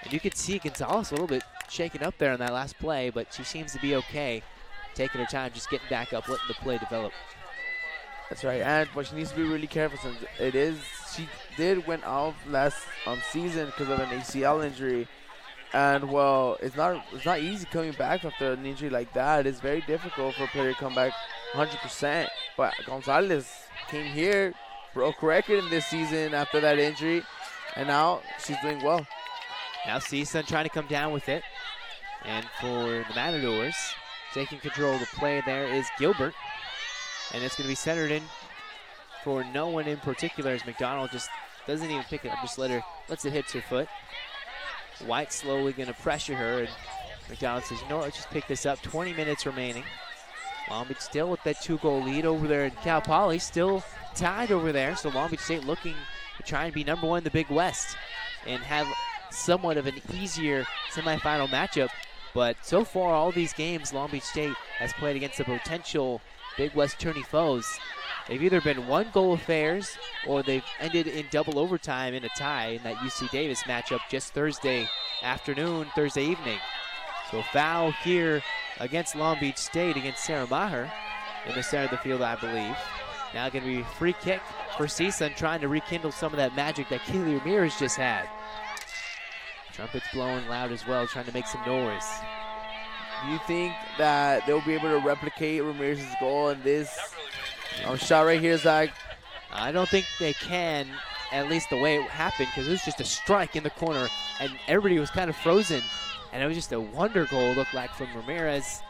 And you can see Gonzalez a little bit shaken up there on that last play, but she seems to be okay. Taking her time, just getting back up, letting the play develop. That's right, but she needs to be really careful since she did went off last season because of an ACL injury. And well, it's not easy coming back after an injury like that. It's very difficult for a player to come back 100%. But Gonzalez came here, broke record in this season after that injury, and now she's doing well. Now CSUN trying to come down with it. And for the Matadors, taking control of the play there is Gilbert. And it's going to be centered in for no one in particular, as McDonald just doesn't even pick it up, just lets it hit her foot. White slowly going to pressure her, and McDonald says, you know what, let's just pick this up. 20 minutes remaining. Long Beach still with that 2-goal lead over there in Cal Poly, still tied over there. So Long Beach State looking to try and be number one in the Big West and have somewhat of an easier semifinal matchup. But so far, all these games Long Beach State has played against the potential Big West tourney foes. They've either been 1-goal affairs or they've ended in double overtime in a tie in that UC Davis matchup just Thursday evening. So foul here against Long Beach State, against Sarah Maher in the center of the field, I believe. Now going to be a free kick for CSUN, trying to rekindle some of that magic that Keely Ramirez just had. Trumpets blowing loud as well, trying to make some noise. Do you think that they'll be able to replicate Ramirez's goal in this shot right here, Zach? I don't think they can. at least the way it happened, because it was just a strike in the corner, and everybody was kind of frozen. And it was just a wonder goal, looked like, from Ramirez.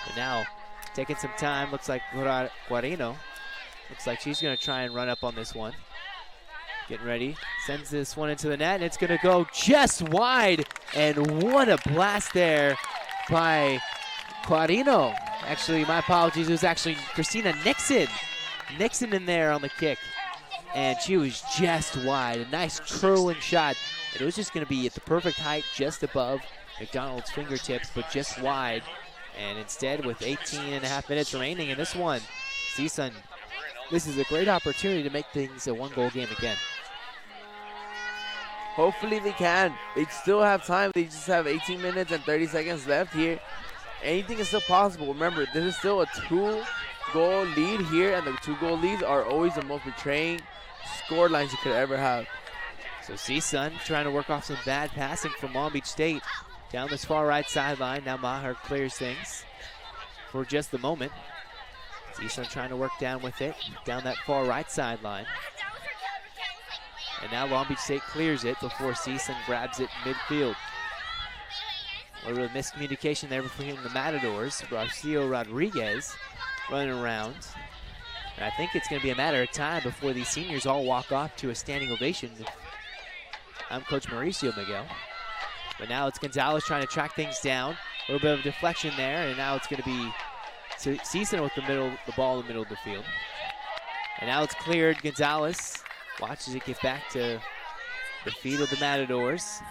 But now, taking some time, looks like Guarino. Looks like she's going to try and run up on this one. Getting ready, sends this one into the net, and it's going to go just wide. And what a blast there by Guarino. Actually, my apologies, it was actually Christina Nixon. Nixon in there on the kick. And she was just wide. A nice curling shot. And it was just going to be at the perfect height, just above McDonald's fingertips, but just wide. And instead, with 18.5 minutes remaining in this one, CSUN, this is a great opportunity to make things a one-goal game again. Hopefully they can. They still have time. They just have 18 minutes and 30 seconds left here. Anything is still possible. Remember, this is still a 2-goal lead here, and the 2-goal leads are always the most betraying score lines you could ever have. So CSUN trying to work off some bad passing from Long Beach State. Down this far right sideline. Now Maher clears things for just a moment. CSUN trying to work down with it. Down that far right sideline. And now Long Beach State clears it before CSUN grabs it midfield. A little miscommunication there between the Matadors. Rocio Rodriguez running around. And I think it's going to be a matter of time before these seniors all walk off to a standing ovation. I'm Coach Mauricio Miguel. But now it's Gonzalez trying to track things down. A little bit of deflection there, and now it's going to be CSUN with the ball in the middle of the field. And now it's cleared. Gonzalez watches it get back to the feet of the Matadors.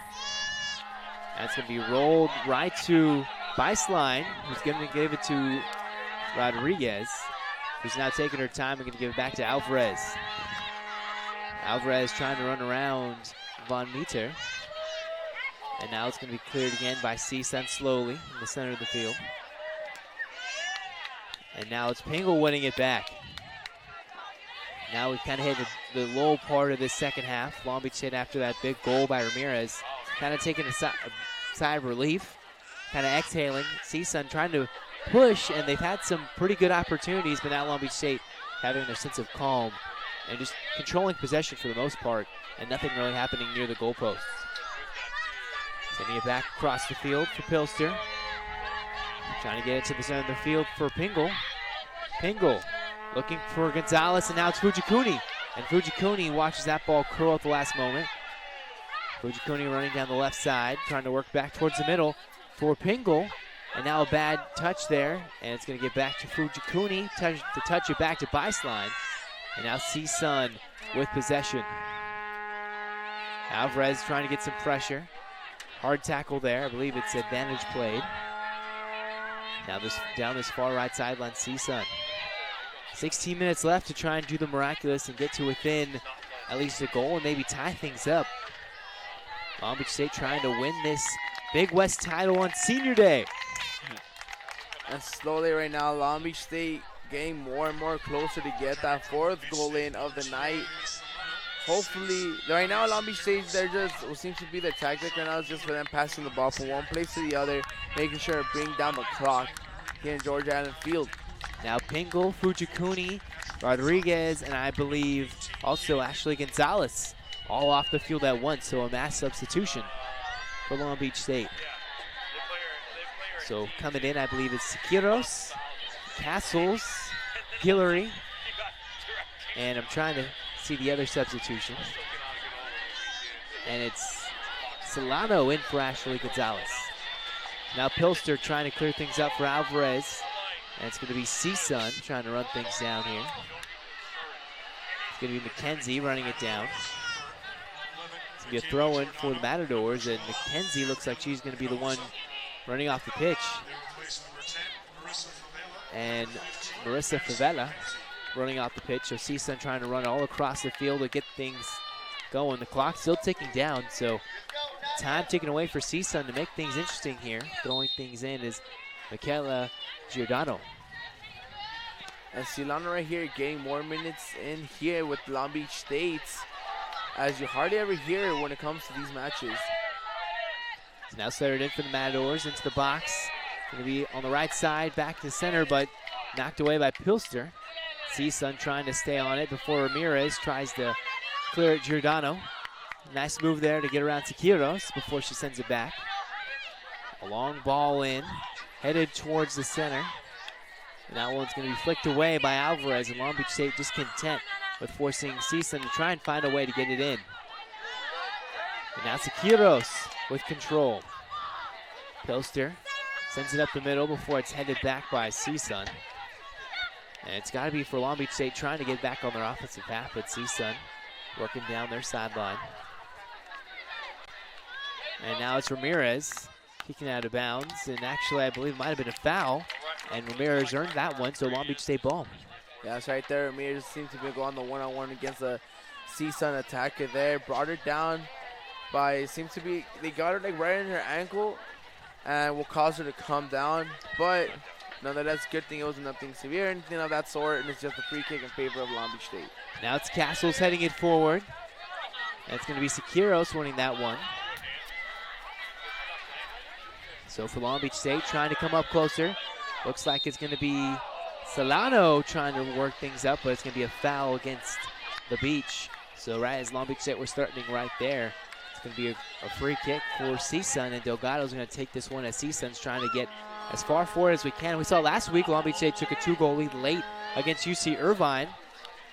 That's going to be rolled right to Beislein, who's going to give it to Rodriguez, who's now taking her time and going to give it back to Alvarez. Alvarez trying to run around Von Meter. And now it's going to be cleared again by CSUN slowly in the center of the field. And now it's Pingle winning it back. Now we've kind of hit the low part of this second half. Long Beach State, after that big goal by Ramirez, kind of taking a sigh of relief, kind of exhaling. CSUN trying to push, and they've had some pretty good opportunities, but now Long Beach State having their sense of calm and just controlling possession for the most part, and nothing really happening near the goalposts. Sending it back across the field for Pilster. Trying to get it to the center of the field for Pingle. Pingle looking for Gonzalez, and now it's Fujikuni. And Fujikuni watches that ball curl at the last moment. Fujikuni running down the left side, trying to work back towards the middle for Pingle. And now a bad touch there, and it's going to get back to Fujikuni to touch it back to Beislein. And now CSUN with possession. Alvarez trying to get some pressure. Hard tackle there. I believe it's advantage played. Now down this far right sideline, CSUN. 16 minutes left to try and do the miraculous and get to within at least a goal and maybe tie things up. Long Beach State trying to win this Big West title on Senior Day. And slowly right now, Long Beach State getting more and more closer to get that 4th goal in of the night. Hopefully, right now Long Beach State, they're just, what seems to be the tactic right now is just for them passing the ball from one place to the other, making sure to bring down the clock here in Georgia Allen Field. Now Pingle, Fujikuni, Rodriguez, and I believe also Ashley Gonzalez all off the field at once, so a mass substitution for Long Beach State. So coming in, I believe it's Siqueiros, Castles, Guillory, and I'm trying to see the other substitutions. And it's Solano in for Ashley Gonzalez. Now Pilster trying to clear things up for Alvarez. And it's going to be CSUN trying to run things down here. It's going to be McKenzie running it down. It's going to be a throw-in for the Matadors, and McKenzie looks like she's going to be the one running off the pitch. And Marissa Favela running off the pitch. So CSUN trying to run all across the field to get things going. The clock's still ticking down, so time taken away for CSUN to make things interesting here. Throwing things in is Michaela Giordano. And Silano right here getting more minutes in here with Long Beach State, as you hardly ever hear when it comes to these matches. It's now centered in for the Matadors into the box. Going to be on the right side, back to center, but knocked away by Pilster. CSUN trying to stay on it before Ramirez tries to clear at Giordano. Nice move there to get around to Quiros before she sends it back. A long ball in, headed towards the center. And that one's going to be flicked away by Alvarez, and Long Beach State just content with forcing CSUN to try and find a way to get it in. And now Quiros with control. Pilster sends it up the middle before it's headed back by CSUN. And it's got to be for Long Beach State trying to get back on their offensive path, but CSUN working down their sideline. And now it's Ramirez kicking out of bounds, and actually I believe it might have been a foul, and Ramirez earned that one, so Long Beach State ball. Yeah, that's right there. Ramirez seems to be going the one-on-one against the CSUN attacker there. Brought her down by, seems to be, they got her like right in her ankle and will cause her to come down, but nonetheless, good thing it was nothing severe, anything of that sort, and it's just a free kick in favor of Long Beach State. Now it's Castles heading it forward. And it's going to be Quiros winning that one. So for Long Beach State, trying to come up closer. Looks like it's going to be Solano trying to work things up, but it's going to be a foul against the Beach. So right as Long Beach State was starting right there, it's going to be a free kick for CSUN, and Delgado's going to take this one as CSUN's trying to get as far forward as we can. We saw last week Long Beach State took a 2-goal lead late against UC Irvine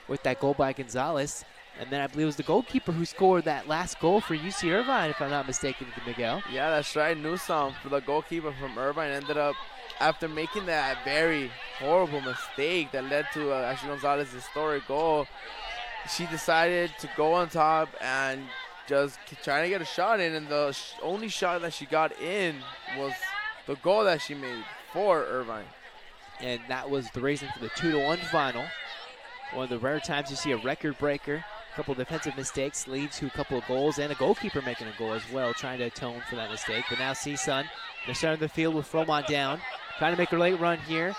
with that goal by Gonzalez. And then I believe it was the goalkeeper who scored that last goal for UC Irvine, if I'm not mistaken, Miguel. Yeah, that's right. Newsom, for the goalkeeper from Irvine, ended up, after making that very horrible mistake that led to Ashley Gonzalez's historic goal, she decided to go on top and just trying to get a shot in, and the only shot that she got in was the goal that she made for Irvine. And that was the reason for the 2-1 final. One of the rare times you see a record breaker. A couple defensive mistakes lead to a couple of goals, and a goalkeeper making a goal as well, trying to atone for that mistake. But now CSUN, they're starting the field with Fromont down, trying to make a late run here.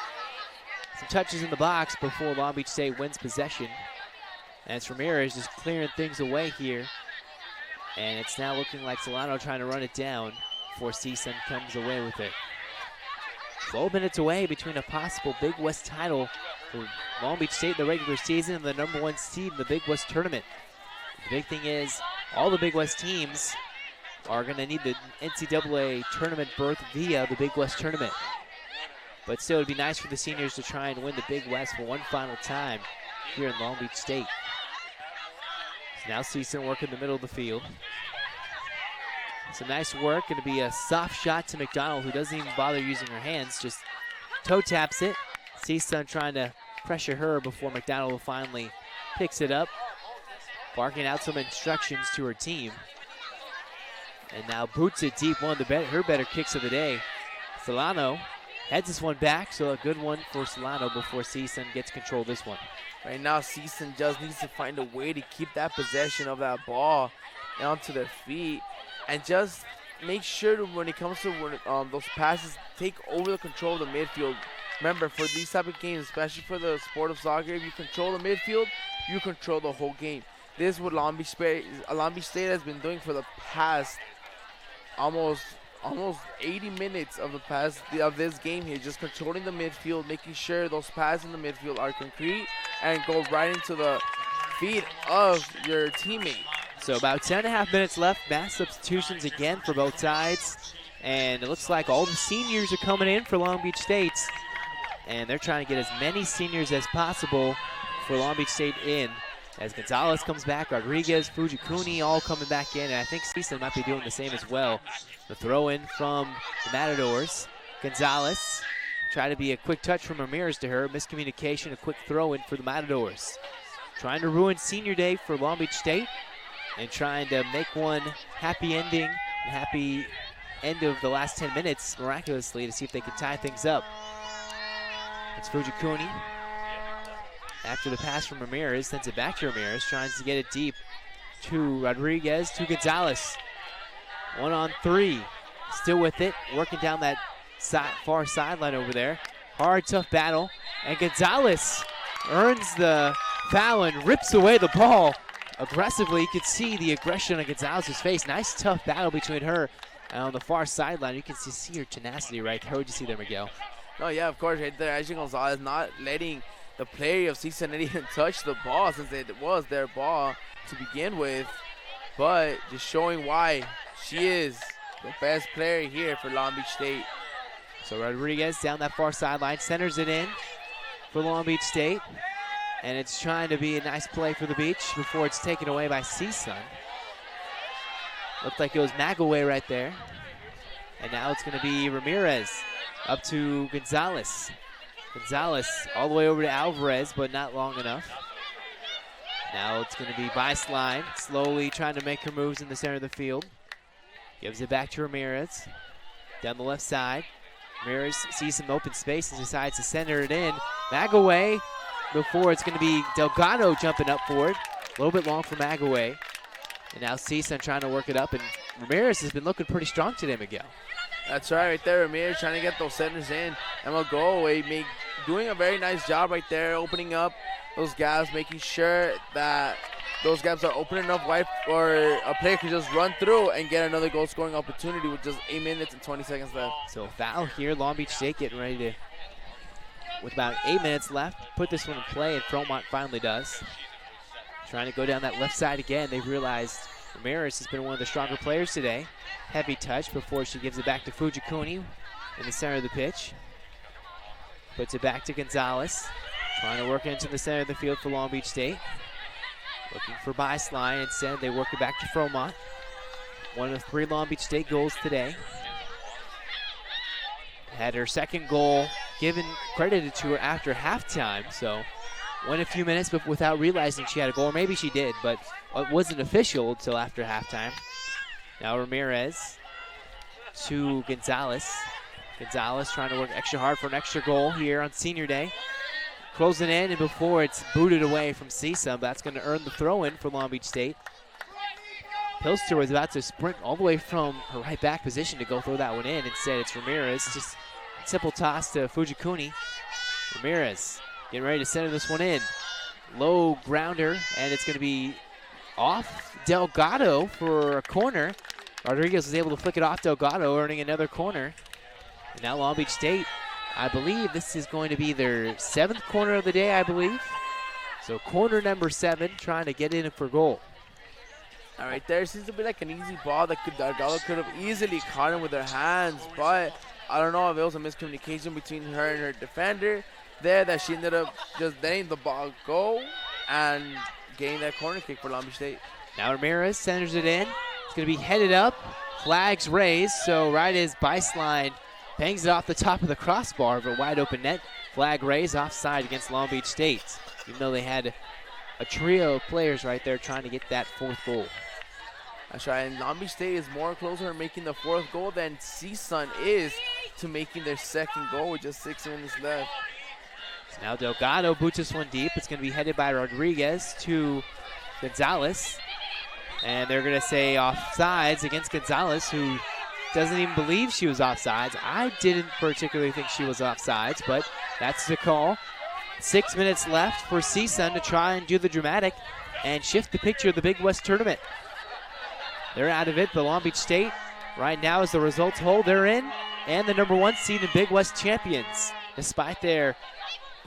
Some touches in the box before Long Beach State wins possession. And it's Ramirez just clearing things away here. And it's now looking like Solano trying to run it down before CSUN comes away with it. 12 minutes away between a possible Big West title for Long Beach State in the regular season and the #1 seed in the Big West tournament. The big thing is all the Big West teams are going to need the NCAA tournament berth via the Big West tournament. But still, it would be nice for the seniors to try and win the Big West for one final time here in Long Beach State. So now CSUN working the middle of the field. Some nice work. Going to be a soft shot to McDonald, who doesn't even bother using her hands, just toe taps it. CSUN trying to pressure her before McDonald finally picks it up, barking out some instructions to her team. And now boots it deep, one of her better kicks of the day. Solano heads this one back, so a good one for Solano before CSUN gets control of this one. Right now, CSUN just needs to find a way to keep that possession of that ball onto their feet, and just make sure that when it comes to those passes, take over the control of the midfield. Remember, for these type of games, especially for the sport of soccer, if you control the midfield, you control the whole game. This is what Long Beach State has been doing for the past almost 80 minutes of this game here, just controlling the midfield, making sure those passes in the midfield are concrete and go right into the feet of your teammate. So about 10.5 minutes left. Mass substitutions again for both sides. And it looks like all the seniors are coming in for Long Beach State. And they're trying to get as many seniors as possible for Long Beach State in. As Gonzalez comes back, Rodriguez, Fujikuni all coming back in. And I think CSUN might be doing the same as well. The throw in from the Matadors. Gonzalez try to be a quick touch from Ramirez to her. Miscommunication, a quick throw in for the Matadors. Trying to ruin senior day for Long Beach State. And trying to make one happy ending, happy end of the last 10 minutes miraculously to see if they can tie things up. It's Fujikuni. After the pass from Ramirez, sends it back to Ramirez, tries to get it deep to Rodriguez, to Gonzalez. 1-on-3, still with it, working down that far sideline over there. Hard, tough battle, and Gonzalez earns the foul and rips away the ball. Aggressively, you could see the aggression on Gonzalez's face. Nice, tough battle between her and on the far sideline. You can see her tenacity right there. What would you see there, Miguel? No, yeah, of course, right there. Ashley Gonzalez not letting the player of CSUN didn't even touch the ball since it was their ball to begin with. But just showing why she is the best player here for Long Beach State. So Rodriguez down that far sideline, centers it in for Long Beach State. And it's trying to be a nice play for the Beach before it's taken away by CSUN. Looked like it was Magaway right there. And now it's going to be Ramirez up to Gonzalez. Gonzalez all the way over to Alvarez, but not long enough. Now it's going to be Beislein, slowly trying to make her moves in the center of the field. Gives it back to Ramirez. Down the left side. Ramirez sees some open space and decides to center it in. Magaway before it's going to be Delgado jumping up for it. A little bit long for Magaway. And now CSUN trying to work it up, and Ramirez has been looking pretty strong today, Miguel. That's right there. Ramirez trying to get those centers in. And Magaway doing a very nice job right there, opening up those gaps, making sure that those gaps are open enough wide for a player can just run through and get another goal scoring opportunity with just 8 minutes and 20 seconds left. So foul here, Long Beach State getting ready to, with about 8 minutes left, put this one in play, and Fromont finally does. Trying to go down that left side again. They've realized Ramirez has been one of the stronger players today. Heavy touch before she gives it back to Fujikuni in the center of the pitch. Puts it back to Gonzalez. Trying to work into the center of the field for Long Beach State. Looking for Beislein. Instead, they work it back to Fromont. One of 3 Long Beach State goals today. Had her second goal credited to her after halftime, so went a few minutes but without realizing she had a goal. Or maybe she did, but it wasn't official until after halftime. Now Ramirez to Gonzalez. Gonzalez trying to work extra hard for an extra goal here on senior day. Closing in, and before it's booted away from CSUN, that's going to earn the throw-in for Long Beach State. Pilster was about to sprint all the way from her right back position to go throw that one in. Instead, it's Ramirez. Just simple toss to Fujikuni. Ramirez getting ready to center this one in. Low grounder, and it's going to be off Delgado for a corner. Rodriguez was able to flick it off Delgado, earning another corner. And now Long Beach State, I believe this is going to be their 7th corner of the day, I believe. So corner number 7, trying to get in for goal. All right, there seems to be like an easy ball that Delgado could have easily caught him with her hands, but I don't know if it was a miscommunication between her and her defender there that she ended up just letting the ball go and getting that corner kick for Long Beach State. Now Ramirez centers it in. It's going to be headed up. Flags raised, so right as Beislein bangs it off the top of the crossbar of a wide open net. Flag raised, offside against Long Beach State, even though they had a trio of players right there trying to get that 4th goal. That's right, and Long Beach State is more closer to making the 4th goal than CSUN is to making their 2nd goal with just 6 minutes left. So now Delgado boots this one deep. It's going to be headed by Rodriguez to Gonzalez. And they're going to say offsides against Gonzalez, who doesn't even believe she was offsides. I didn't particularly think she was offsides, but that's the call. 6 minutes left for CSUN to try and do the dramatic and shift the picture of the Big West tournament. They're out of it, but Long Beach State, right now as the results hold, they're in, and the number 1 seed in Big West champions, despite their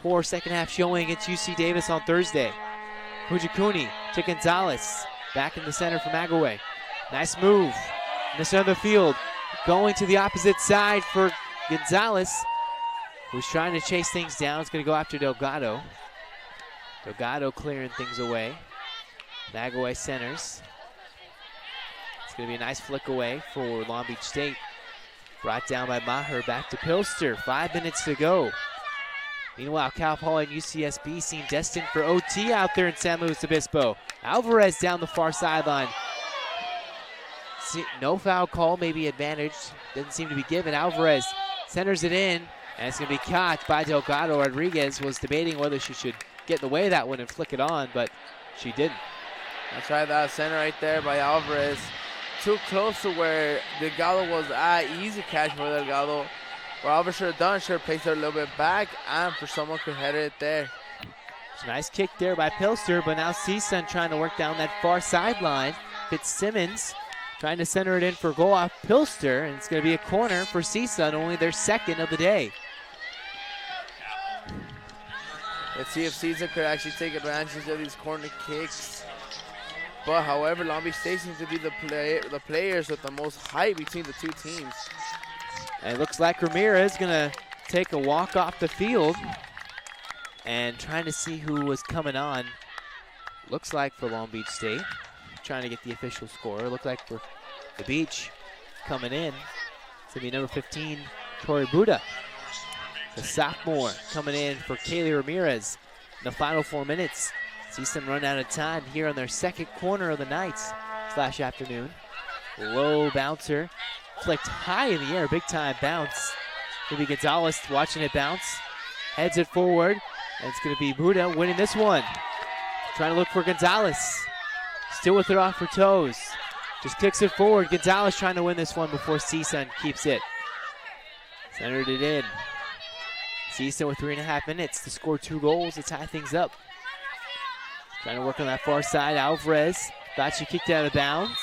poor second half showing against UC Davis on Thursday. Fujikuni to Gonzalez, back in the center for Magaway. Nice move in the center of the field, going to the opposite side for Gonzalez, who's trying to chase things down. It's going to go after Delgado. Delgado clearing things away. Magaway centers. It's going to be a nice flick away for Long Beach State. Brought down by Maher, back to Pilster. 5 minutes to go. Meanwhile, Cal Poly and UCSB seem destined for OT out there in San Luis Obispo. Alvarez down the far sideline. No foul call, maybe advantage. Doesn't seem to be given. Alvarez centers it in, and it's going to be caught by Delgado. Rodriguez was debating whether she should get in the way of that one and flick it on, but she didn't. That's right, that center right there by Alvarez. Too close to where Delgado was at. Easy catch for Delgado. What Alvarez should have done, should have placed her a little bit back, and for someone could head it there. It's a nice kick there by Pilster, but now CSUN trying to work down that far sideline. Fitzsimmons trying to center it in for goal off Pilster, and it's going to be a corner for CSUN, only their 2nd of the day. Let's see if CSUN could actually take advantage of these corner kicks. But however, Long Beach State seems to be the players with the most height between the two teams. And it looks like Ramirez gonna take a walk off the field and trying to see who was coming on. Looks like for Long Beach State, trying to get the official score. Looked like for the Beach coming in. It's gonna be number 15, Tori Buda, the sophomore, coming in for Kaylee Ramirez in the final 4 minutes. CSUN run out of time here on their second corner of the night / afternoon. Low bouncer, flicked high in the air, big time bounce. Maybe Gonzalez watching it bounce, heads it forward, and it's gonna be Buda winning this one. Trying to look for Gonzalez, still with her off her toes. Just kicks it forward. Gonzalez trying to win this one before CSUN keeps it. Centered it in. CSUN with 3.5 minutes to score 2 goals to tie things up. Trying to work on that far side. Alvarez thought she kicked out of bounds.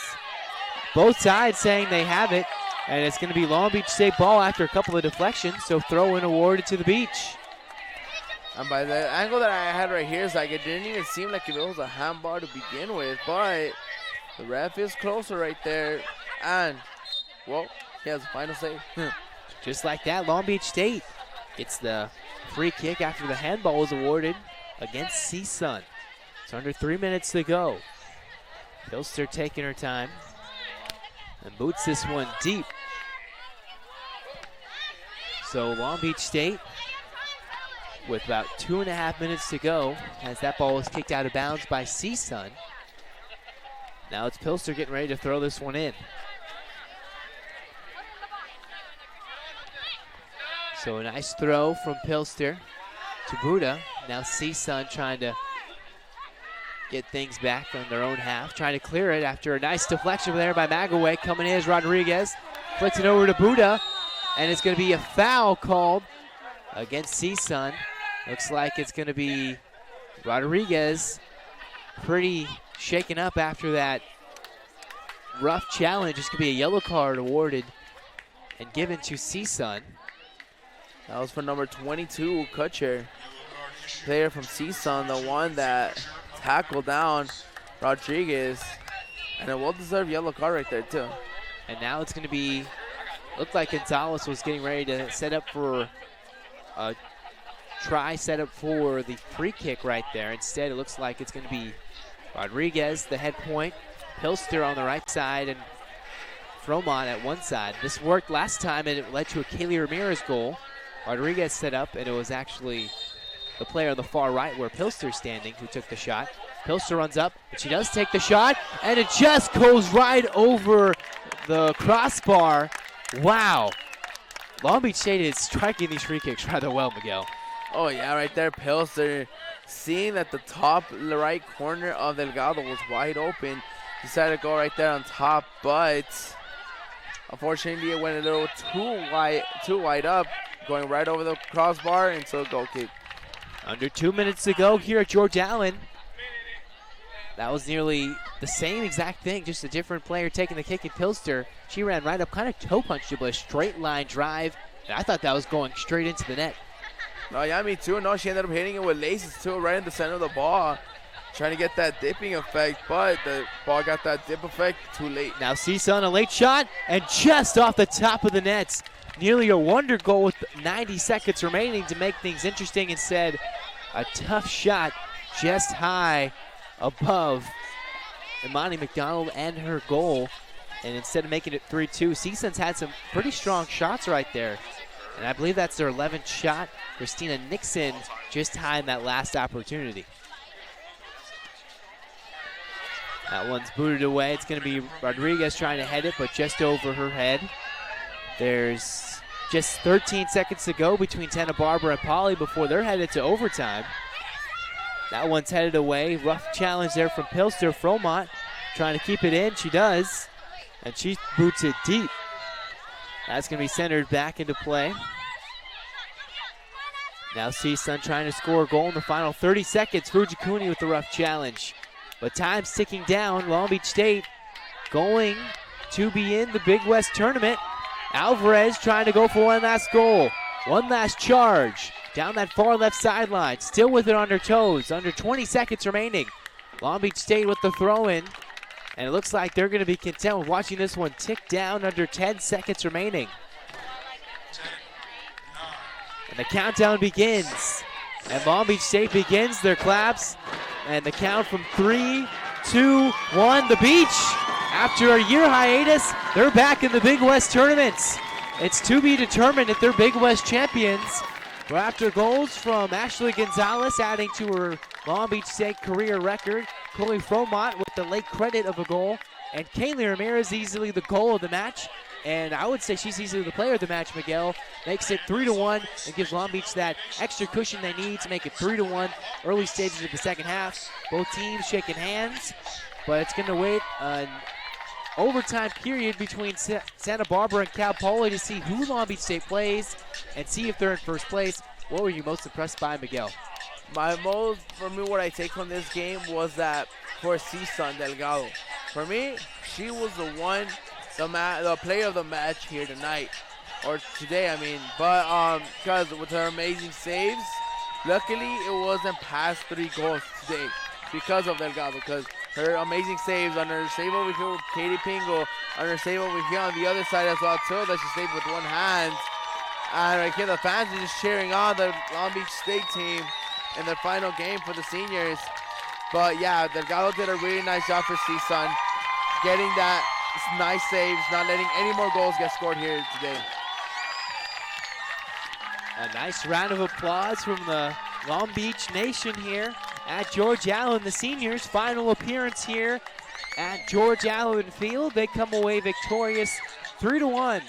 Both sides saying they have it, and it's going to be Long Beach State ball after a couple of deflections, so throw-in awarded to the Beach. And by the angle that I had right here, it's like it didn't even seem like if it was a handball to begin with, but the ref is closer right there, and, well, he has a final say. Just like that, Long Beach State gets the free kick after the handball was awarded against CSUN. It's under 3 minutes to go. Pilster taking her time and boots this one deep. So Long Beach State, with about 2.5 minutes to go, as that ball was kicked out of bounds by CSUN. Now it's Pilster getting ready to throw this one in. So a nice throw from Pilster to Buda. Now CSUN trying to get things back on their own half, trying to clear it after a nice deflection there by Magaway. Coming in is Rodriguez, flicks it over to Buda, and it's going to be a foul called against CSUN. Looks like it's going to be Rodriguez, pretty shaken up after that rough challenge. It's going to be a yellow card awarded and given to CSUN. That was for number 22, Kutcher, player from CSUN, the one that tackled down Rodriguez, and a well-deserved yellow card right there too. And now it's going to be, looked like Gonzalez was getting ready to set up for a try, set up for the free kick right there. Instead, it looks like it's going to be Rodriguez, the head point, Pilster on the right side, and Fromont at one side. This worked last time, and it led to a Kaylee Ramirez goal. Rodriguez set up, and it was actually the player on the far right where Pilster's standing who took the shot. Pilster runs up, and she does take the shot, and it just goes right over the crossbar. Wow. Long Beach State is striking these free kicks rather well, Miguel. Oh, yeah, right there, Pilster, seeing that the top right corner of Delgado was wide open, decided to go right there on top, but unfortunately it went a little too wide up, going right over the crossbar, and so a goal kick. Under 2 minutes to go here at George Allen. That was nearly the same exact thing, just a different player taking the kick at Pilster. She ran right up, kind of toe punched it, but a straight line drive. And I thought that was going straight into the net. No, yeah, me too. No, she ended up hitting it with laces too, right in the center of the ball. Trying to get that dipping effect, but the ball got that dip effect too late. Now CSUN, a late shot, and just off the top of the nets. Nearly a wonder goal with 90 seconds remaining to make things interesting. Instead, a tough shot just high above Imani McDonald and her goal. And instead of making it 3-2, CSUN's had some pretty strong shots right there. And I believe that's their 11th shot. Christina Nixon just high in that last opportunity. That one's booted away. It's going to be Rodriguez trying to head it, but just over her head. There's just 13 seconds to go between Santa Barbara and Poly before they're headed to overtime. That one's headed away. Rough challenge there from Pilster. Fromont trying to keep it in. She does. And she boots it deep. That's going to be centered back into play. Now CSUN trying to score a goal in the final 30 seconds. Fujikuni with the rough challenge. But time's ticking down. Long Beach State going to be in the Big West tournament. Alvarez trying to go for one last goal. One last charge. down that far left sideline, still with it on their toes, under 20 seconds remaining. Long Beach State with the throw-in, and it looks like they're going to be content with watching this one tick down under 10 seconds remaining. And the countdown begins, and Long Beach State begins their claps, and the count from 3, 2, 1, the Beach. After a year hiatus, they're back in the Big West tournaments. It's to be determined if they're Big West champions. But after goals from Ashley Gonzalez adding to her Long Beach State career record, Chloe Fromont with the late credit of a goal, and Kaylee Ramirez easily the goal of the match. And I would say she's easily the player of the match, Miguel. Makes it 3-1 and gives Long Beach that extra cushion they need to make it 3-1 early stages of the second half. Both teams shaking hands, but it's going to wait an overtime period between Santa Barbara and Cal Poly to see who Long Beach State plays and see if they're in first place. What were you most impressed by, Miguel? What I take from this game was that for CSUN Delgado, for me, she was the player of the match here tonight, or today, I mean. But because with her amazing saves, luckily it wasn't past 3 goals today because of Delgado, because her amazing saves on her save over here with Katie Pingle, on her save over here on the other side as well too, that she saved with one hand. And right here the fans are just cheering on the Long Beach State team in their final game for the seniors. But yeah, Delgado did a really nice job for CSUN, getting that nice saves, not letting any more goals get scored here today. A nice round of applause from the Long Beach Nation here at George Allen. The seniors' final appearance here at George Allen Field. They come away victorious 3-1